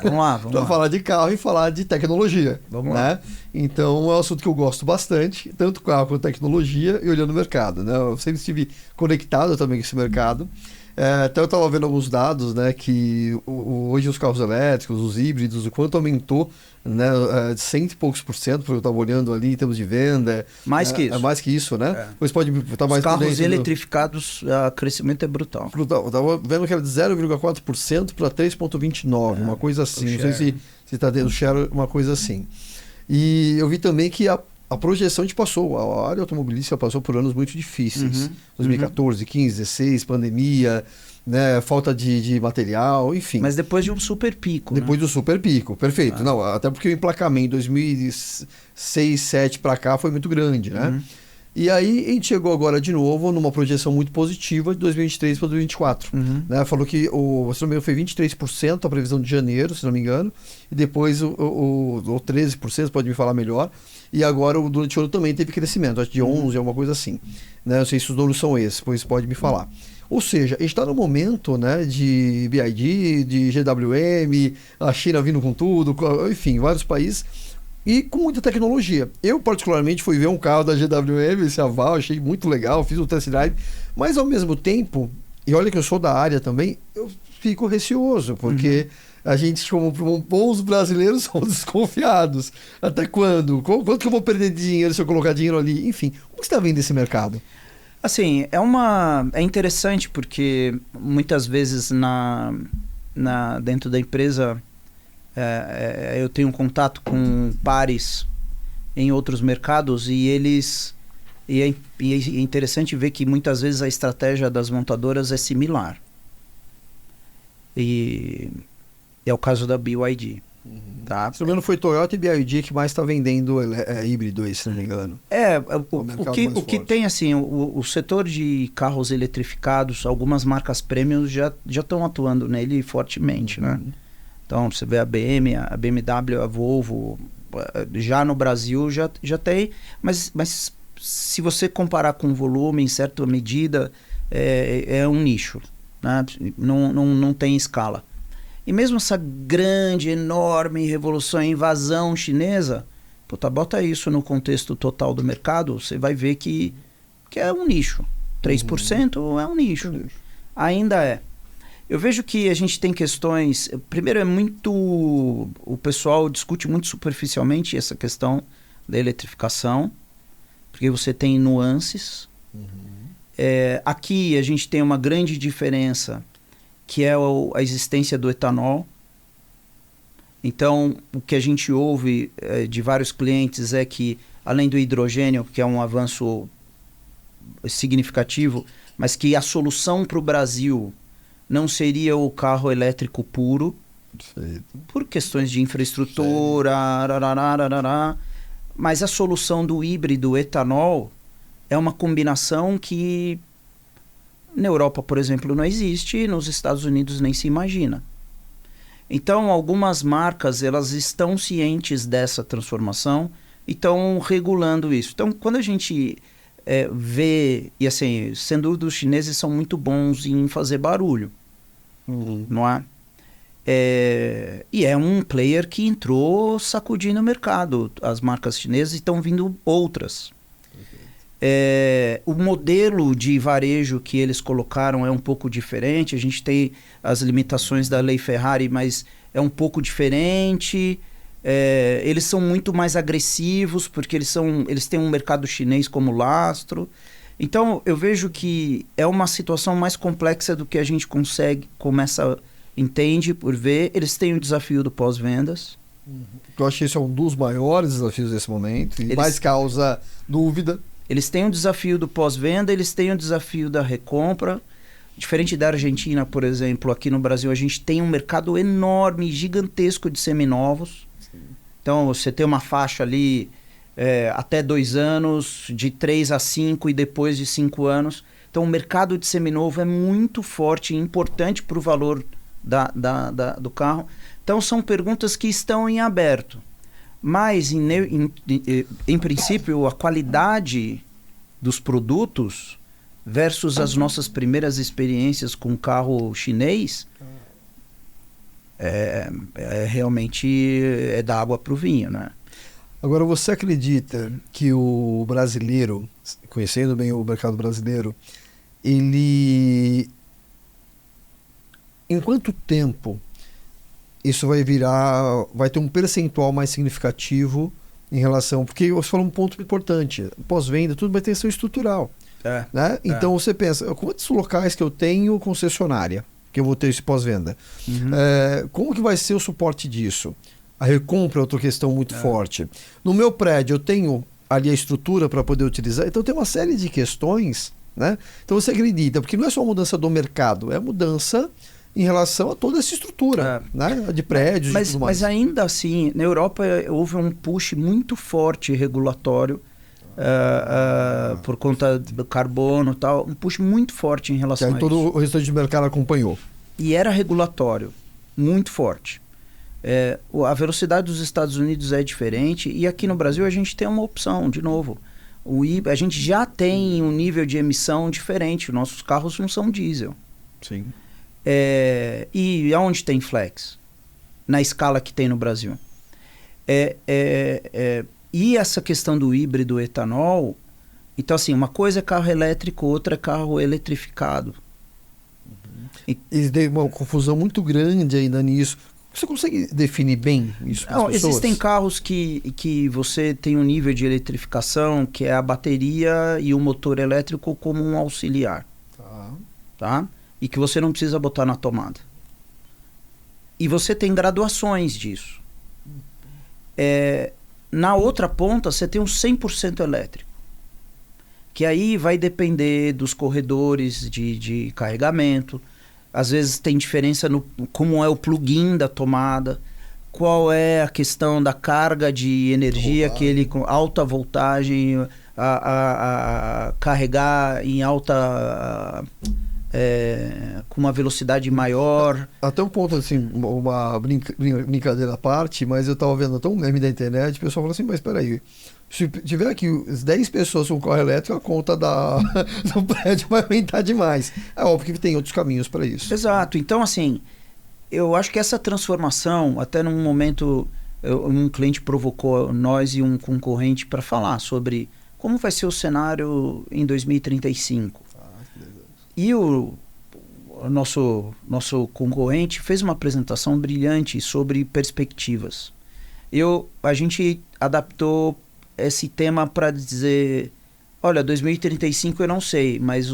B: Vamos lá.
A: Para falar de carro e falar de tecnologia. Vamos lá. Então é um assunto que eu gosto bastante, tanto carro quanto tecnologia, e olhando o mercado, né? Eu sempre estive conectado também com esse mercado. Até eu estava vendo alguns dados, né, que hoje os carros elétricos, os híbridos, o quanto aumentou, né, de 100 e poucos %, porque eu estava olhando ali em termos de venda.
B: Mais que isso.
A: É mais que isso, né? Depois pode estar mais.
B: Os carros eletrificados, o crescimento é brutal.
A: Eu estava vendo que era de 0,4% para 3,29%, uma coisa assim. Não sei se está dentro do share, uma coisa assim. E eu vi também que a projeção a gente passou, a área automobilística passou por anos muito difíceis. 2014, 15, 16, pandemia, né, falta de material, enfim.
B: Mas depois de um super pico.
A: Depois do super pico, perfeito. Não, até porque o emplacamento em 2006, 2007 para cá foi muito grande, né? E aí a gente chegou agora de novo numa projeção muito positiva de 2023 para 2024. Né? Falou que o foi 23% a previsão de janeiro, se não me engano, e depois o 13%, pode me falar melhor. E agora durante o ano também teve crescimento, acho que de 11%, alguma coisa assim. Né? Não sei se os números são esses, pois pode me falar. Ou seja, a gente está no momento, né, de BID, de GWM, a China vindo com tudo, enfim, vários países, e com muita tecnologia. Eu, particularmente, fui ver um carro da GWM, esse Aval, achei muito legal, fiz um test drive, mas ao mesmo tempo, e olha que eu sou da área também, eu fico receoso, porque a gente, como bons brasileiros, somos desconfiados. Até quando? Quanto que eu vou perder dinheiro se eu colocar dinheiro ali? Enfim, como você está vendo esse mercado?
B: Assim, é interessante porque muitas vezes dentro da empresa eu tenho contato com pares em outros mercados e é interessante ver que muitas vezes a estratégia das montadoras é similar. E é o caso da BYD. Tá?
A: Se não me engano, foi Toyota e BYD que mais está vendendo híbrido, se não me engano.
B: O que tem assim, o setor de carros eletrificados, algumas marcas premium já estão atuando nele fortemente, né? Então, você vê a BMW, a Volvo, já no Brasil já tem, mas se você comparar com volume, em certa medida, é um nicho, né? Não tem escala. E mesmo essa grande, enorme revolução, invasão chinesa, bota isso no contexto total do mercado, você vai ver que é um nicho. 3% é um nicho. Ainda é. Eu vejo que a gente tem questões... Primeiro, o pessoal discute muito superficialmente essa questão da eletrificação, porque você tem nuances. Aqui a gente tem uma grande diferença, que é a existência do etanol. Então, o que a gente ouve de vários clientes é que, além do hidrogênio, que é um avanço significativo, mas que a solução para o Brasil não seria o carro elétrico puro, por questões de infraestrutura, mas a solução do híbrido etanol é uma combinação que na Europa, por exemplo, não existe, nos Estados Unidos nem se imagina. Então, algumas marcas elas estão cientes dessa transformação e estão regulando isso. Então, quando a gente vê, e assim, sem dúvida os chineses são muito bons em fazer barulho, não é? E é um player que entrou sacudindo o mercado. As marcas chinesas estão vindo outras. O modelo de varejo que eles colocaram é um pouco diferente. A gente tem as limitações da lei Ferrari, mas é um pouco diferente. Eles são muito mais agressivos porque eles têm um mercado chinês como lastro. Então eu vejo que é uma situação mais complexa do que a gente entende por ver. Eles têm o desafio do pós-vendas.
A: Eu acho que esse é um dos maiores desafios desse momento e mais causa dúvida.
B: Eles têm o desafio do pós-venda, eles têm o desafio da recompra. Diferente da Argentina, por exemplo, aqui no Brasil a gente tem um mercado enorme, gigantesco de seminovos. Então você tem uma faixa ali até 2 anos, de 3 a 5 e depois de 5 anos. Então o mercado de seminovo é muito forte e importante para o valor do carro. Então são perguntas que estão em aberto. Mas, em princípio, a qualidade dos produtos versus as nossas primeiras experiências com carro chinês realmente da água para o vinho, né?
A: Agora, você acredita que o brasileiro, conhecendo bem o mercado brasileiro, em quanto tempo isso vai ter um percentual mais significativo em relação... Porque você falou um ponto importante, pós-venda, tudo vai ter questão estrutural. Né? Então você pensa, quantos locais que eu tenho concessionária, que eu vou ter esse pós-venda? Como que vai ser o suporte disso? A recompra é outra questão muito forte. No meu prédio eu tenho ali a estrutura para poder utilizar, então tem uma série de questões, né? Então você acredita, porque não é só a mudança do mercado, é a mudança em relação a toda essa estrutura, né? De prédios e tudo mais.
B: Mas ainda assim, na Europa houve um push muito forte regulatório por conta do carbono e tal, um push muito forte em relação a isso.
A: Todo o restante do mercado acompanhou.
B: E era regulatório, muito forte. A velocidade dos Estados Unidos é diferente e aqui no Brasil a gente tem uma opção, de novo. A gente já tem um nível de emissão diferente. Nossos carros não são diesel.
A: Sim.
B: E aonde tem flex? Na escala que tem no Brasil. E essa questão do híbrido etanol... Então, assim, uma coisa é carro elétrico, outra é carro eletrificado.
A: Eles têm uma confusão muito grande ainda nisso. Você consegue definir bem isso para as pessoas?
B: Existem carros que você tem um nível de eletrificação, que é a bateria e o motor elétrico como um auxiliar. Tá? E que você não precisa botar na tomada. E você tem graduações disso. Na outra ponta, você tem um 100% elétrico. Que aí vai depender dos corredores de carregamento. Às vezes tem diferença no como é o plugin da tomada, qual é a questão da carga de energia que ele com alta voltagem, a carregar em alta com uma velocidade maior.
A: Até um ponto assim, uma brincadeira à parte, mas eu estava vendo até um meme da internet, o pessoal falou assim, mas espera aí, se tiver aqui 10 pessoas com carro elétrico, a conta do prédio vai aumentar demais. É óbvio que tem outros caminhos para isso.
B: Exato. Então, assim, eu acho que essa transformação, até num momento, um cliente provocou nós e um concorrente para falar sobre como vai ser o cenário em 2035. E o nosso concorrente fez uma apresentação brilhante sobre perspectivas. A gente adaptou esse tema para dizer, olha, 2035 eu não sei, mas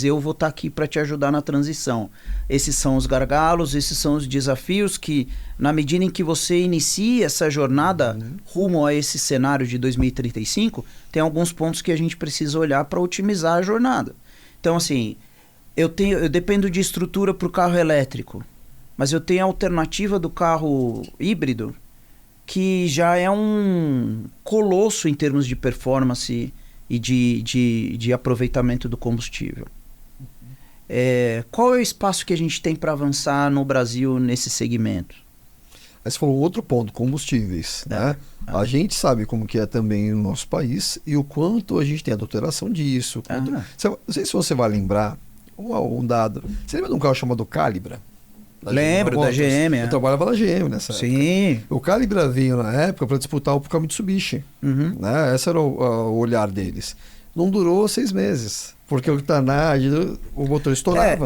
B: eu vou estar aqui para te ajudar na transição. Esses são os gargalos, esses são os desafios que, na medida em que você inicia essa jornada rumo a esse cenário de 2035, tem alguns pontos que a gente precisa olhar para otimizar a jornada. Então, assim, eu dependo de estrutura para o carro elétrico, mas eu tenho a alternativa do carro híbrido, que já é um colosso em termos de performance e de aproveitamento do combustível. Qual é o espaço que a gente tem para avançar no Brasil nesse segmento?
A: Mas você falou outro ponto, combustíveis. Né? A gente sabe como que é também no nosso país e o quanto a gente tem adulteração disso. Não sei se você vai lembrar um dado. Você lembra de um carro chamado Calibra?
B: Lembro, da GM.
A: Eu trabalhava na GM nessa época.
B: Sim.
A: O Calibra veio na época para disputar o Mitsubishi. Né? Esse era o olhar deles. Não durou 6 meses, porque o tanagem, o motor estourava.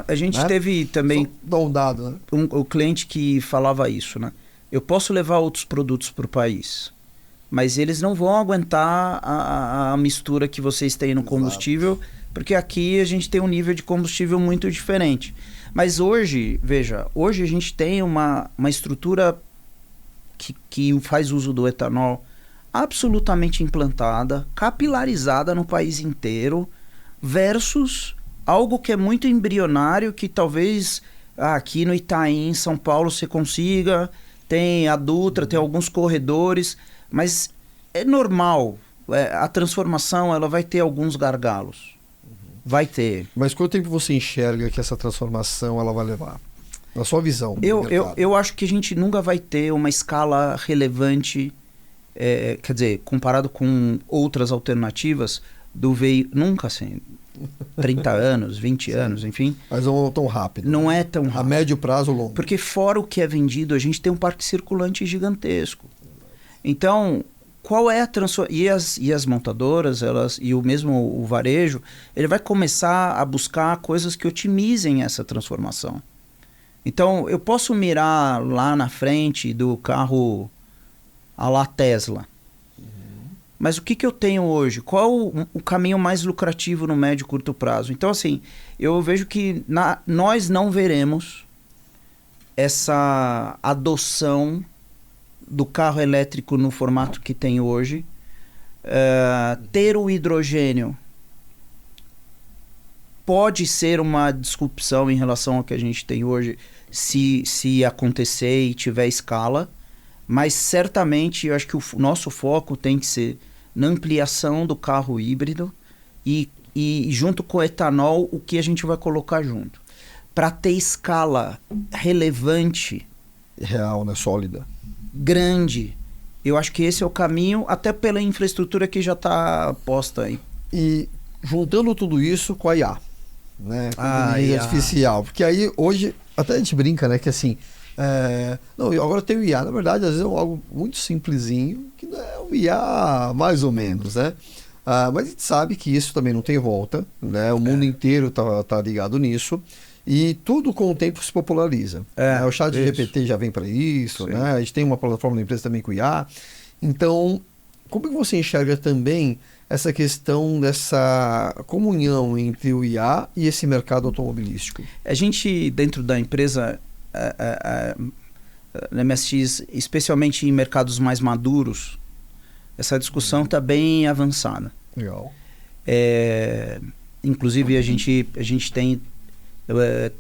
B: A gente teve também
A: dá um dado, né?
B: O cliente que falava isso, né? Eu posso levar outros produtos para o país, mas eles não vão aguentar a mistura que vocês têm no combustível, porque aqui a gente tem um nível de combustível muito diferente. Mas hoje, veja, hoje a gente tem uma estrutura que faz uso do etanol absolutamente implantada, capilarizada no país inteiro, versus algo que é muito embrionário, que talvez aqui no Itaim, em São Paulo, você consiga, tem a Dutra, tem alguns corredores, mas é normal, a transformação ela vai ter alguns gargalos. Vai ter.
A: Mas quanto tempo você enxerga que essa transformação ela vai levar? Na sua visão.
B: Eu acho que a gente nunca vai ter uma escala relevante, quer dizer, comparado com outras alternativas do veículo, nunca assim, 30 anos, 20 anos, enfim.
A: Mas não é tão rápido.
B: Não é tão rápido.
A: A médio prazo ou longo.
B: Porque fora o que é vendido, a gente tem um parque circulante gigantesco. Então, qual é a transformação? E as montadoras, e o mesmo o varejo, ele vai começar a buscar coisas que otimizem essa transformação. Então, eu posso mirar lá na frente do carro à la Tesla. Mas o que eu tenho hoje? Qual o caminho mais lucrativo no médio e curto prazo? Então, assim, eu vejo que nós não veremos essa adoção do carro elétrico no formato que tem hoje. Ter o hidrogênio pode ser uma disrupção em relação ao que a gente tem hoje, se acontecer e tiver escala, mas certamente eu acho que o nosso foco tem que ser na ampliação do carro híbrido e junto com o etanol, o que a gente vai colocar junto. Para ter escala relevante,
A: real, né? Sólida,
B: grande eu acho que esse é o caminho, até pela infraestrutura que já está posta aí.
A: E juntando tudo isso com a IA, né? Com a inteligência
B: IA.
A: artificial. Porque aí, hoje, até a gente brinca, né? Que assim, não, agora tem o IA. Na verdade, às vezes é algo muito simplesinho, que não é um IA mais ou menos, né? Mas a gente sabe que isso também não tem volta, né? O mundo inteiro tá ligado nisso. E tudo com o tempo se populariza. O chat de GPT já vem para isso, né? A gente tem uma plataforma da empresa também com IA. Então, como é que você enxerga também essa questão dessa comunhão entre o IA e esse mercado automobilístico?
B: A gente, dentro da empresa, na MSX, especialmente em mercados mais maduros, essa discussão está bem avançada.
A: Legal.
B: Inclusive, a gente tem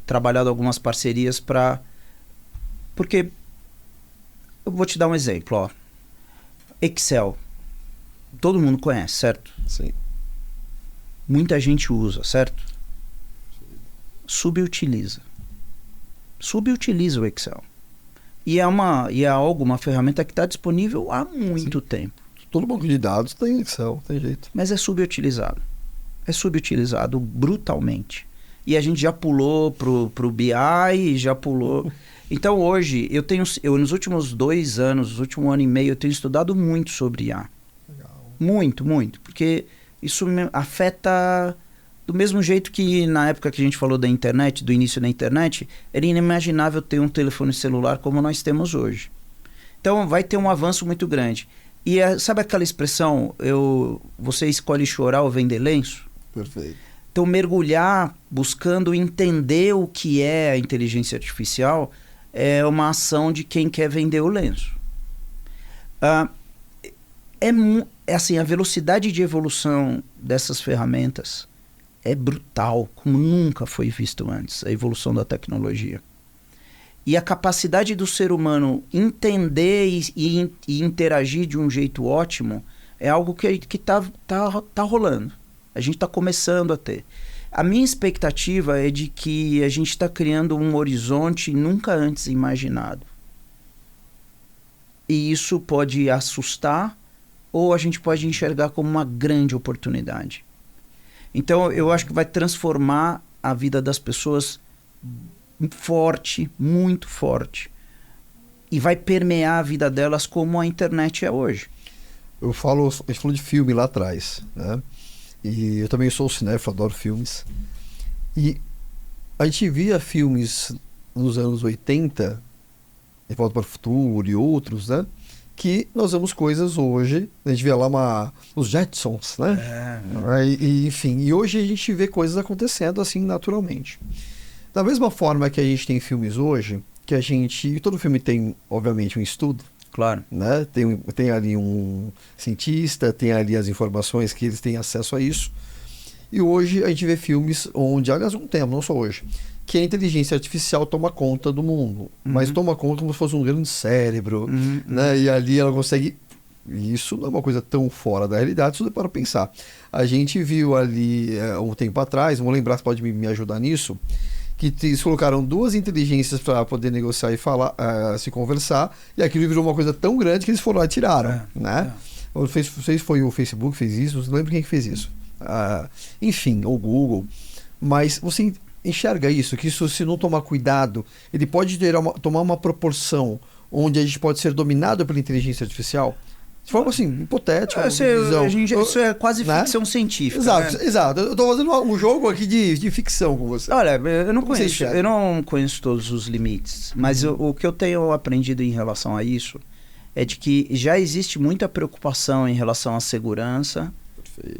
B: trabalhado algumas parcerias porque eu vou te dar um exemplo, ó. Excel, todo mundo conhece, certo?
A: Sim.
B: Muita gente usa, certo? Subutiliza o Excel. E é uma ferramenta que está disponível há muito tempo.
A: Todo banco de dados tem Excel, tem jeito.
B: Mas é subutilizado. É subutilizado brutalmente. E a gente já pulou pro BI, já pulou. Então hoje, eu nos últimos 2 anos, nos últimos 1 ano e meio, eu tenho estudado muito sobre IA.
A: Legal.
B: Muito, muito. Porque isso me afeta do mesmo jeito que na época que a gente falou da internet, do início da internet, era inimaginável ter um telefone celular como nós temos hoje. Então vai ter um avanço muito grande. E sabe aquela expressão, você escolhe chorar ou vender lenço?
A: Perfeito.
B: Então, mergulhar, buscando entender o que é a inteligência artificial, é uma ação de quem quer vender o lenço. Assim, a velocidade de evolução dessas ferramentas é brutal, como nunca foi visto antes, a evolução da tecnologia. E a capacidade do ser humano entender e interagir de um jeito ótimo é algo que tá rolando. A gente está começando a ter. A minha expectativa é de que a gente está criando um horizonte nunca antes imaginado. E isso pode assustar ou a gente pode enxergar como uma grande oportunidade. Então eu acho que vai transformar a vida das pessoas forte, muito forte. E vai permear a vida delas como a internet é hoje.
A: A gente falou de filme lá atrás, né? E eu também sou cinéfilo, adoro filmes. E a gente via filmes nos anos 80, De Volta para o Futuro e outros, né? Que nós vemos coisas hoje, a gente via lá os Jetsons, né? Enfim, e hoje a gente vê coisas acontecendo assim naturalmente. Da mesma forma que a gente tem filmes hoje, todo filme tem, obviamente, um estudo.
B: Claro.
A: Né? Tem ali um cientista, tem ali as informações que eles têm acesso a isso. E hoje a gente vê filmes onde, aliás, não tem, não só hoje, que a inteligência artificial toma conta do mundo, mas toma conta como se fosse um grande cérebro, né? E ali ela consegue... Isso não é uma coisa tão fora da realidade, isso é para pensar. A gente viu ali um tempo atrás, vou lembrar, você pode me ajudar nisso, que eles colocaram 2 inteligências para poder negociar e falar, se conversar, e aquilo virou uma coisa tão grande que eles foram lá e tiraram, né? Não sei se foi o Facebook que fez isso, não lembro quem que fez isso. Enfim, ou Google. Mas você enxerga isso, que isso, se não tomar cuidado, ele pode tomar uma proporção onde a gente pode ser dominado pela inteligência artificial? De forma assim, hipotética.
B: Isso é quase ficção científica.
A: Exato, né? Exato. Eu estou fazendo um jogo aqui de ficção com você.
B: Olha, eu não conheço todos os limites, mas o que eu tenho aprendido em relação a isso é de que já existe muita preocupação em relação à segurança,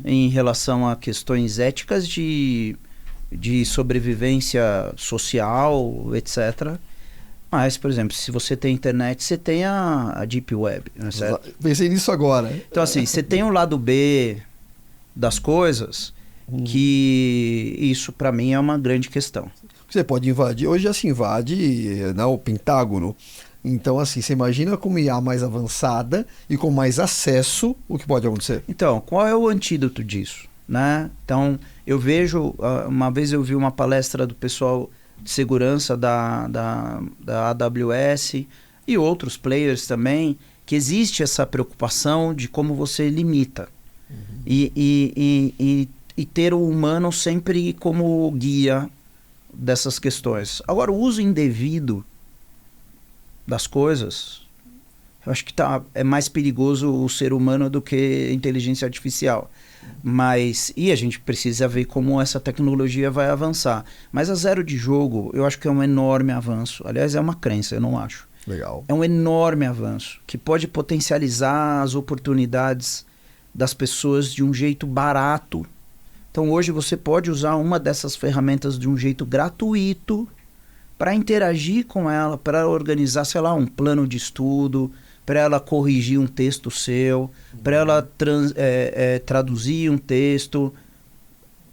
B: em relação a questões éticas de sobrevivência social, etc. Mas, por exemplo, se você tem internet, você tem a Deep Web, né, certo?
A: Pensei nisso agora.
B: Então, assim, você tem o lado B das coisas, que isso, para mim, é uma grande questão.
A: Você pode invadir, hoje já se invade, né, o Pentágono. Então, assim, você imagina como IA mais avançada e com mais acesso, o que pode acontecer?
B: Então, qual é o antídoto disso, né? Então, eu vejo, uma vez eu vi uma palestra do pessoal de segurança da AWS e outros players também, que existe essa preocupação de como você limita. E ter o humano sempre como guia dessas questões. Agora, o uso indevido das coisas, eu acho que é mais perigoso o ser humano do que a inteligência artificial. E a gente precisa ver como essa tecnologia vai avançar. Mas a zero de jogo, eu acho que é um enorme avanço. Aliás, é uma crença, eu não acho.
A: Legal.
B: É um enorme avanço que pode potencializar as oportunidades das pessoas de um jeito barato. Então hoje você pode usar uma dessas ferramentas de um jeito gratuito para interagir com ela, para organizar, sei lá, um plano de estudo, para ela corrigir um texto seu, para ela traduzir um texto.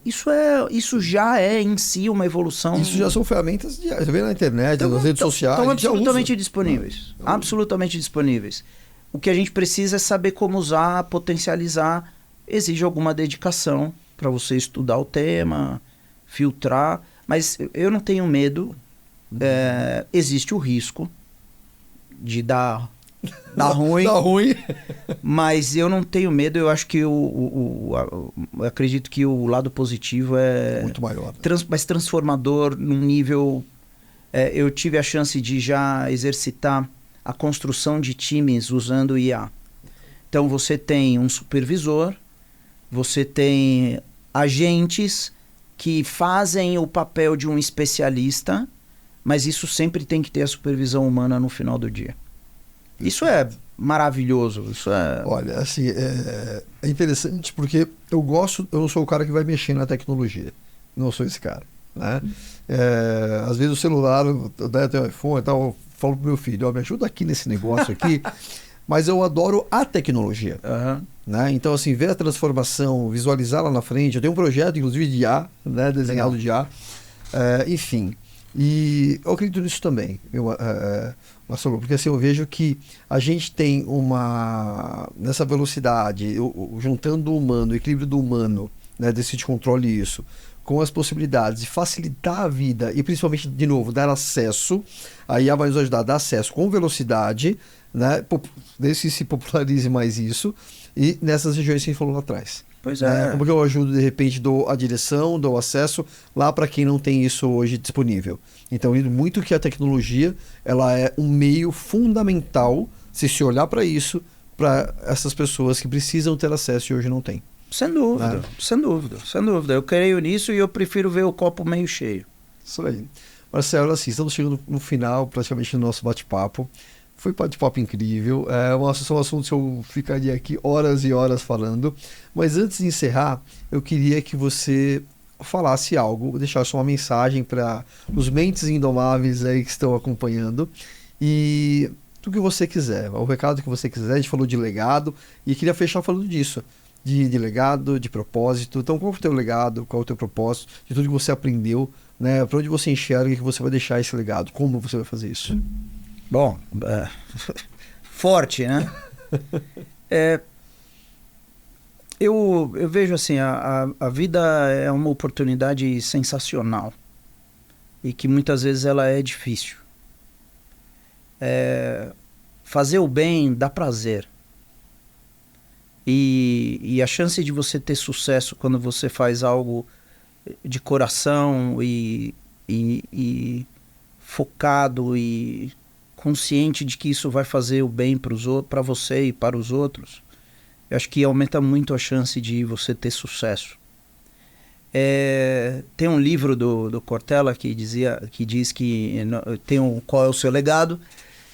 B: Isso já é em si uma evolução.
A: Isso já são ferramentas você vê na internet, nas redes sociais.
B: Estão absolutamente disponíveis. Absolutamente disponíveis. O que a gente precisa é saber como usar, potencializar. Exige alguma dedicação para você estudar o tema, filtrar. Mas eu não tenho medo. Existe o risco de dar ruim.
A: Dá ruim.
B: Mas eu não tenho medo. Eu acho que eu acredito que o lado positivo é
A: muito maior.
B: Mais transformador num nível. Eu tive a chance de já exercitar a construção de times usando IA. Então você tem um supervisor, você tem agentes que fazem o papel de um especialista, mas isso sempre tem que ter a supervisão humana no final do dia. Isso é maravilhoso.
A: Olha, assim, é interessante porque eu não sou o cara que vai mexer na tecnologia. Não sou esse cara, né? Às vezes o celular, tem o iPhone e tal, eu falo pro meu filho, me ajuda aqui nesse negócio aqui, mas eu adoro a tecnologia. Né? Então, assim, ver a transformação, visualizar lá na frente. Eu tenho um projeto, inclusive, de IA, né? Desenhado de IA. Enfim. E eu acredito nisso também, Marcelo, porque assim, eu vejo que a gente tem nessa velocidade, juntando o humano, o equilíbrio do humano, né, desse controle isso, com as possibilidades de facilitar a vida e principalmente, de novo, dar acesso, a IA vai nos ajudar a dar acesso com velocidade, né, desde que se popularize mais isso, e nessas regiões que a gente falou lá atrás.
B: Pois é.
A: Como que eu ajudo, de repente, dou a direção, dou acesso lá para quem não tem isso hoje disponível. Então, muito que a tecnologia, ela é um meio fundamental, se olhar para isso, para essas pessoas que precisam ter acesso e hoje não têm.
B: Sem dúvida, sem dúvida, sem dúvida. Eu creio nisso e eu prefiro ver o copo meio cheio.
A: Isso aí. Marcelo, assim, estamos chegando no final, praticamente, do nosso bate-papo. Foi um bate-papo incrível. São assuntos que eu ficaria aqui horas e horas falando. Mas antes de encerrar, eu queria que você falasse algo, deixasse uma mensagem para os mentes indomáveis aí que estão acompanhando. E tudo que você quiser, o recado que você quiser. A gente falou de legado e queria fechar falando disso. De legado, de propósito. Então, qual é o teu legado, qual é o teu propósito, de tudo que você aprendeu, né? Para onde você enxerga que você vai deixar esse legado? Como você vai fazer isso?
B: Bom, forte, né? Eu vejo assim, a vida é uma oportunidade sensacional e que muitas vezes ela é difícil. Fazer o bem dá prazer. E a chance de você ter sucesso quando você faz algo de coração e focado e consciente de que isso vai fazer o bem para você e para os outros, eu acho que aumenta muito a chance de você ter sucesso. Tem um livro do Cortella que diz que tem qual é o seu legado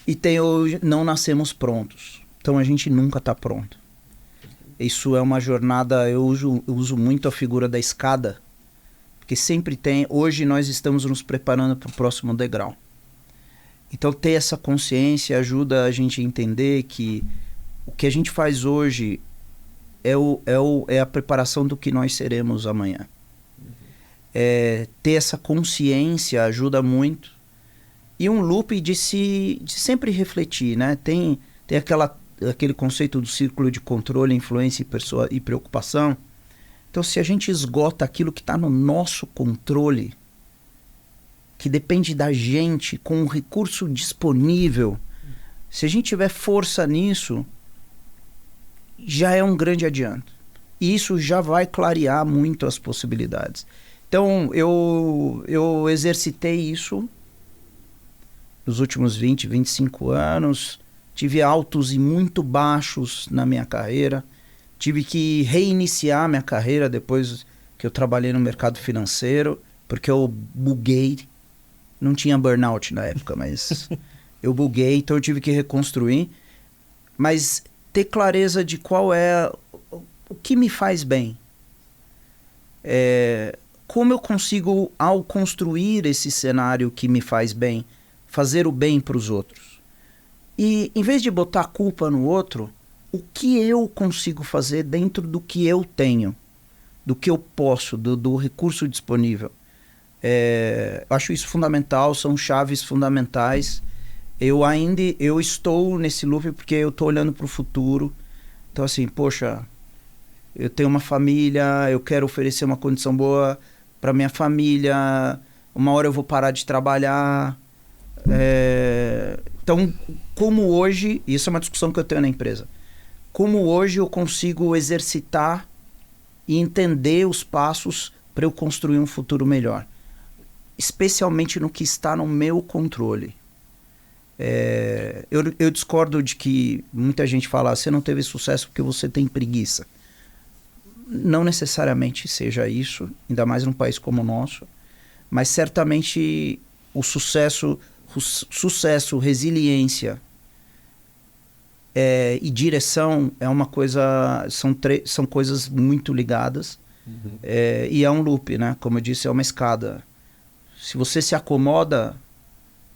B: e tem o não nascemos prontos. Então a gente nunca está pronto. Isso é uma jornada, eu uso muito a figura da escada, porque sempre tem, hoje nós estamos nos preparando para o próximo degrau. Então ter essa consciência ajuda a gente a entender que o que a gente faz hoje é a preparação do que nós seremos amanhã. Ter essa consciência ajuda muito. E um loop de sempre refletir, né? Tem aquele conceito do círculo de controle, influência e preocupação. Então, se a gente esgota aquilo que está no nosso controle, que depende da gente, com o recurso disponível, Se a gente tiver força nisso, já é um grande adianto. E isso já vai clarear muito as possibilidades. Então, eu exercitei isso nos últimos 20, 25 anos. Tive altos e muito baixos na minha carreira. Tive que reiniciar minha carreira depois que eu trabalhei no mercado financeiro, porque eu buguei. Não tinha burnout na época, mas eu buguei, então eu tive que reconstruir. Mas ter clareza de qual é o que me faz bem. Como eu consigo, ao construir esse cenário que me faz bem, fazer o bem para os outros. E em vez de botar a culpa no outro, o que eu consigo fazer dentro do que eu tenho, do que eu posso, do recurso disponível. Eu acho isso fundamental, são chaves fundamentais. Eu estou nesse loop porque eu estou olhando para o futuro. Então assim, poxa, eu tenho uma família, eu quero oferecer uma condição boa para minha família, uma hora eu vou parar de trabalhar. Então, como hoje, isso é uma discussão que eu tenho na empresa, como hoje eu consigo exercitar e entender os passos para eu construir um futuro melhor, especialmente no que está no meu controle. Eu discordo de que muita gente fala, você não teve sucesso porque você tem preguiça. Não necessariamente seja isso, ainda mais num país como o nosso, mas certamente o sucesso, resiliência e direção é uma coisa, são coisas muito ligadas. E é um loop, né? Como eu disse, é uma escada. Se você se acomoda,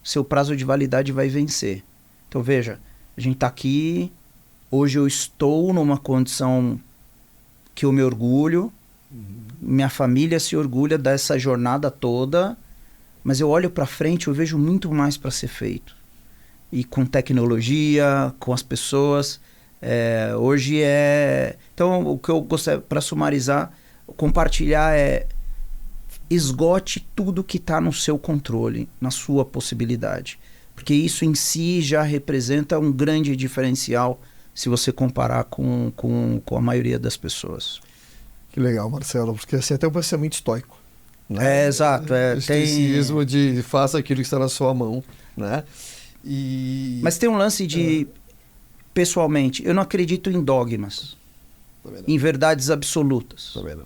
B: seu prazo de validade vai vencer. Então veja, a gente está aqui, hoje eu estou numa condição que eu me orgulho, minha família se orgulha dessa jornada toda, mas eu olho para frente, eu vejo muito mais para ser feito. E com tecnologia, com as pessoas, hoje Então, o que eu gostaria, para sumarizar, compartilhar esgote tudo que está no seu controle, na sua possibilidade. Porque isso em si já representa um grande diferencial se você comparar com a maioria das pessoas.
A: Que legal, Marcelo, porque assim até um pensamento estoico. Né?
B: Exato.
A: Estoicismo de faça aquilo que está na sua mão, né?
B: Mas tem um lance de, pessoalmente, eu não acredito em dogmas, em verdades absolutas.
A: Também não.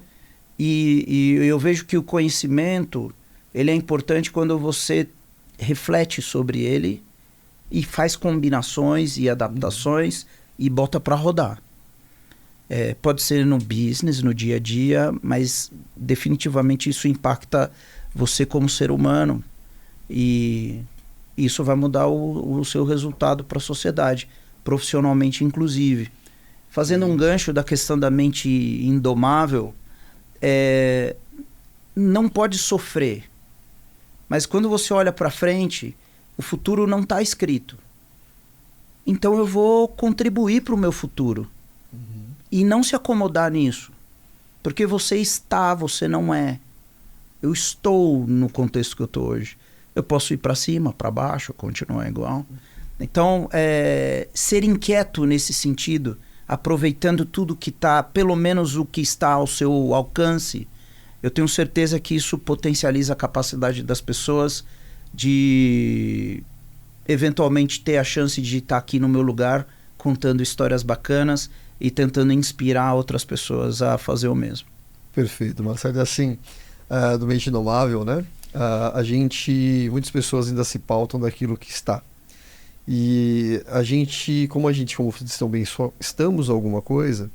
B: E eu vejo que o conhecimento, ele é importante quando você reflete sobre ele e faz combinações e adaptações e bota para rodar. Pode ser no business, no dia a dia, mas definitivamente isso impacta você como ser humano e isso vai mudar o seu resultado para a sociedade, profissionalmente inclusive. Fazendo um gancho da questão da mente indomável, não pode sofrer, mas quando você olha para frente, o futuro não está escrito. Então eu vou contribuir para o meu futuro. E não se acomodar nisso. Porque você não é. Eu estou no contexto que eu estou hoje. Eu posso ir para cima, para baixo, continuar igual. Então, ser inquieto nesse sentido, aproveitando tudo que está, pelo menos o que está ao seu alcance, eu tenho certeza que isso potencializa a capacidade das pessoas de eventualmente ter a chance de estar aqui no meu lugar contando histórias bacanas e tentando inspirar outras pessoas a fazer o mesmo.
A: Perfeito, Marcelo. Assim, do Mente Indomável, né? Muitas pessoas ainda se pautam daquilo que está. E como vocês estão bem, só estamos alguma coisa,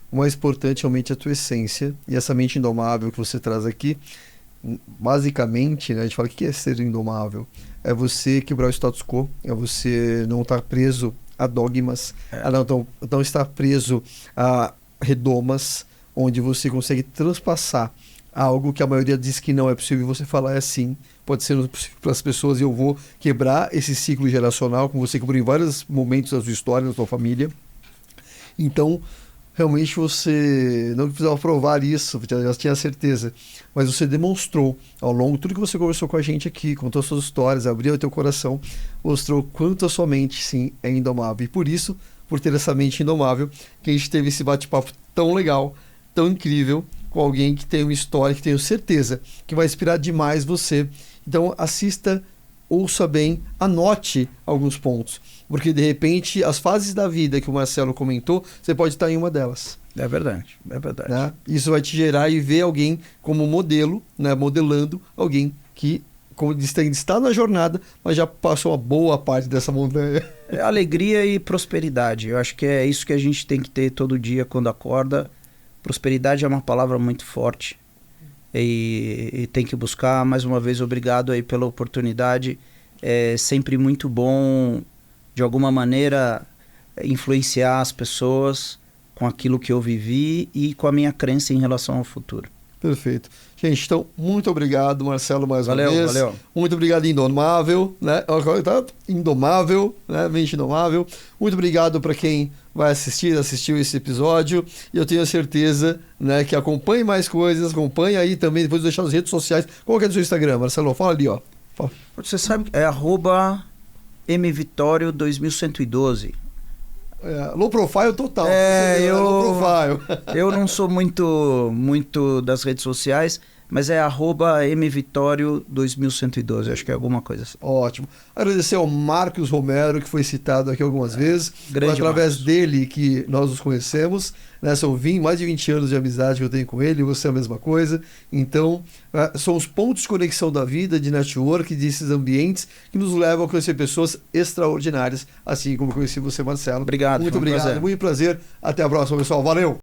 A: o mais importante é realmente a tua essência e essa mente indomável que você traz aqui. Basicamente, né, a gente fala, o que é ser indomável? É você quebrar o status quo, é você não estar preso a dogmas, não estar preso a redomas, onde você consegue transpassar algo que a maioria diz que não é possível e você falar assim, pode ser possível para as pessoas e eu vou quebrar esse ciclo geracional, como você quebrou em vários momentos da sua história, da sua família. Então, realmente você não precisava provar isso, já tinha certeza, mas você demonstrou ao longo de tudo que você conversou com a gente aqui, contou suas histórias, abriu o teu coração, mostrou quanto a sua mente, sim, é indomável. E por isso, por ter essa mente indomável, que a gente teve esse bate-papo tão legal, tão incrível, com alguém que tem uma história que tenho certeza que vai inspirar demais você. Então assista, ouça bem, anote alguns pontos, porque de repente as fases da vida que o Marcelo comentou, você pode estar em uma delas.
B: É verdade, é verdade.
A: Né? Isso vai te gerar e ver alguém como modelo, né? Modelando alguém que, como disse, está na jornada, mas já passou uma boa parte dessa montanha.
B: É alegria e prosperidade. Eu acho que é isso que a gente tem que ter todo dia quando acorda. Prosperidade é uma palavra muito forte e tem que buscar. Mais uma vez, obrigado aí pela oportunidade. É sempre muito bom, de alguma maneira, influenciar as pessoas com aquilo que eu vivi e com a minha crença em relação ao futuro.
A: Perfeito. Gente, então, muito obrigado, Marcelo, mais uma vez.
B: Valeu.
A: Muito obrigado, Indomável, né? Indomável, né? Mente Indomável. Muito obrigado para quem vai assistiu esse episódio. E eu tenho a certeza, né, que acompanhe mais coisas, acompanhe aí também, depois deixar nas redes sociais. Qual que é o seu Instagram, Marcelo? Fala ali, ó. Fala.
B: Você sabe, é @mvitorio2112.
A: Low profile total.
B: Low
A: profile.
B: Eu não sou muito das redes sociais, mas é @mvitorio2112, acho que é alguma coisa assim.
A: Ótimo. Agradecer ao Marcos Romero, que foi citado aqui algumas vezes. Foi através dele que nós nos conhecemos. Né? São mais de 20 anos de amizade que eu tenho com ele, você é a mesma coisa. Então, são os pontos de conexão da vida, de network, desses ambientes que nos levam a conhecer pessoas extraordinárias, assim como eu conheci você, Marcelo.
B: Obrigado.
A: Muito obrigado. Muito prazer. Até a próxima, pessoal. Valeu!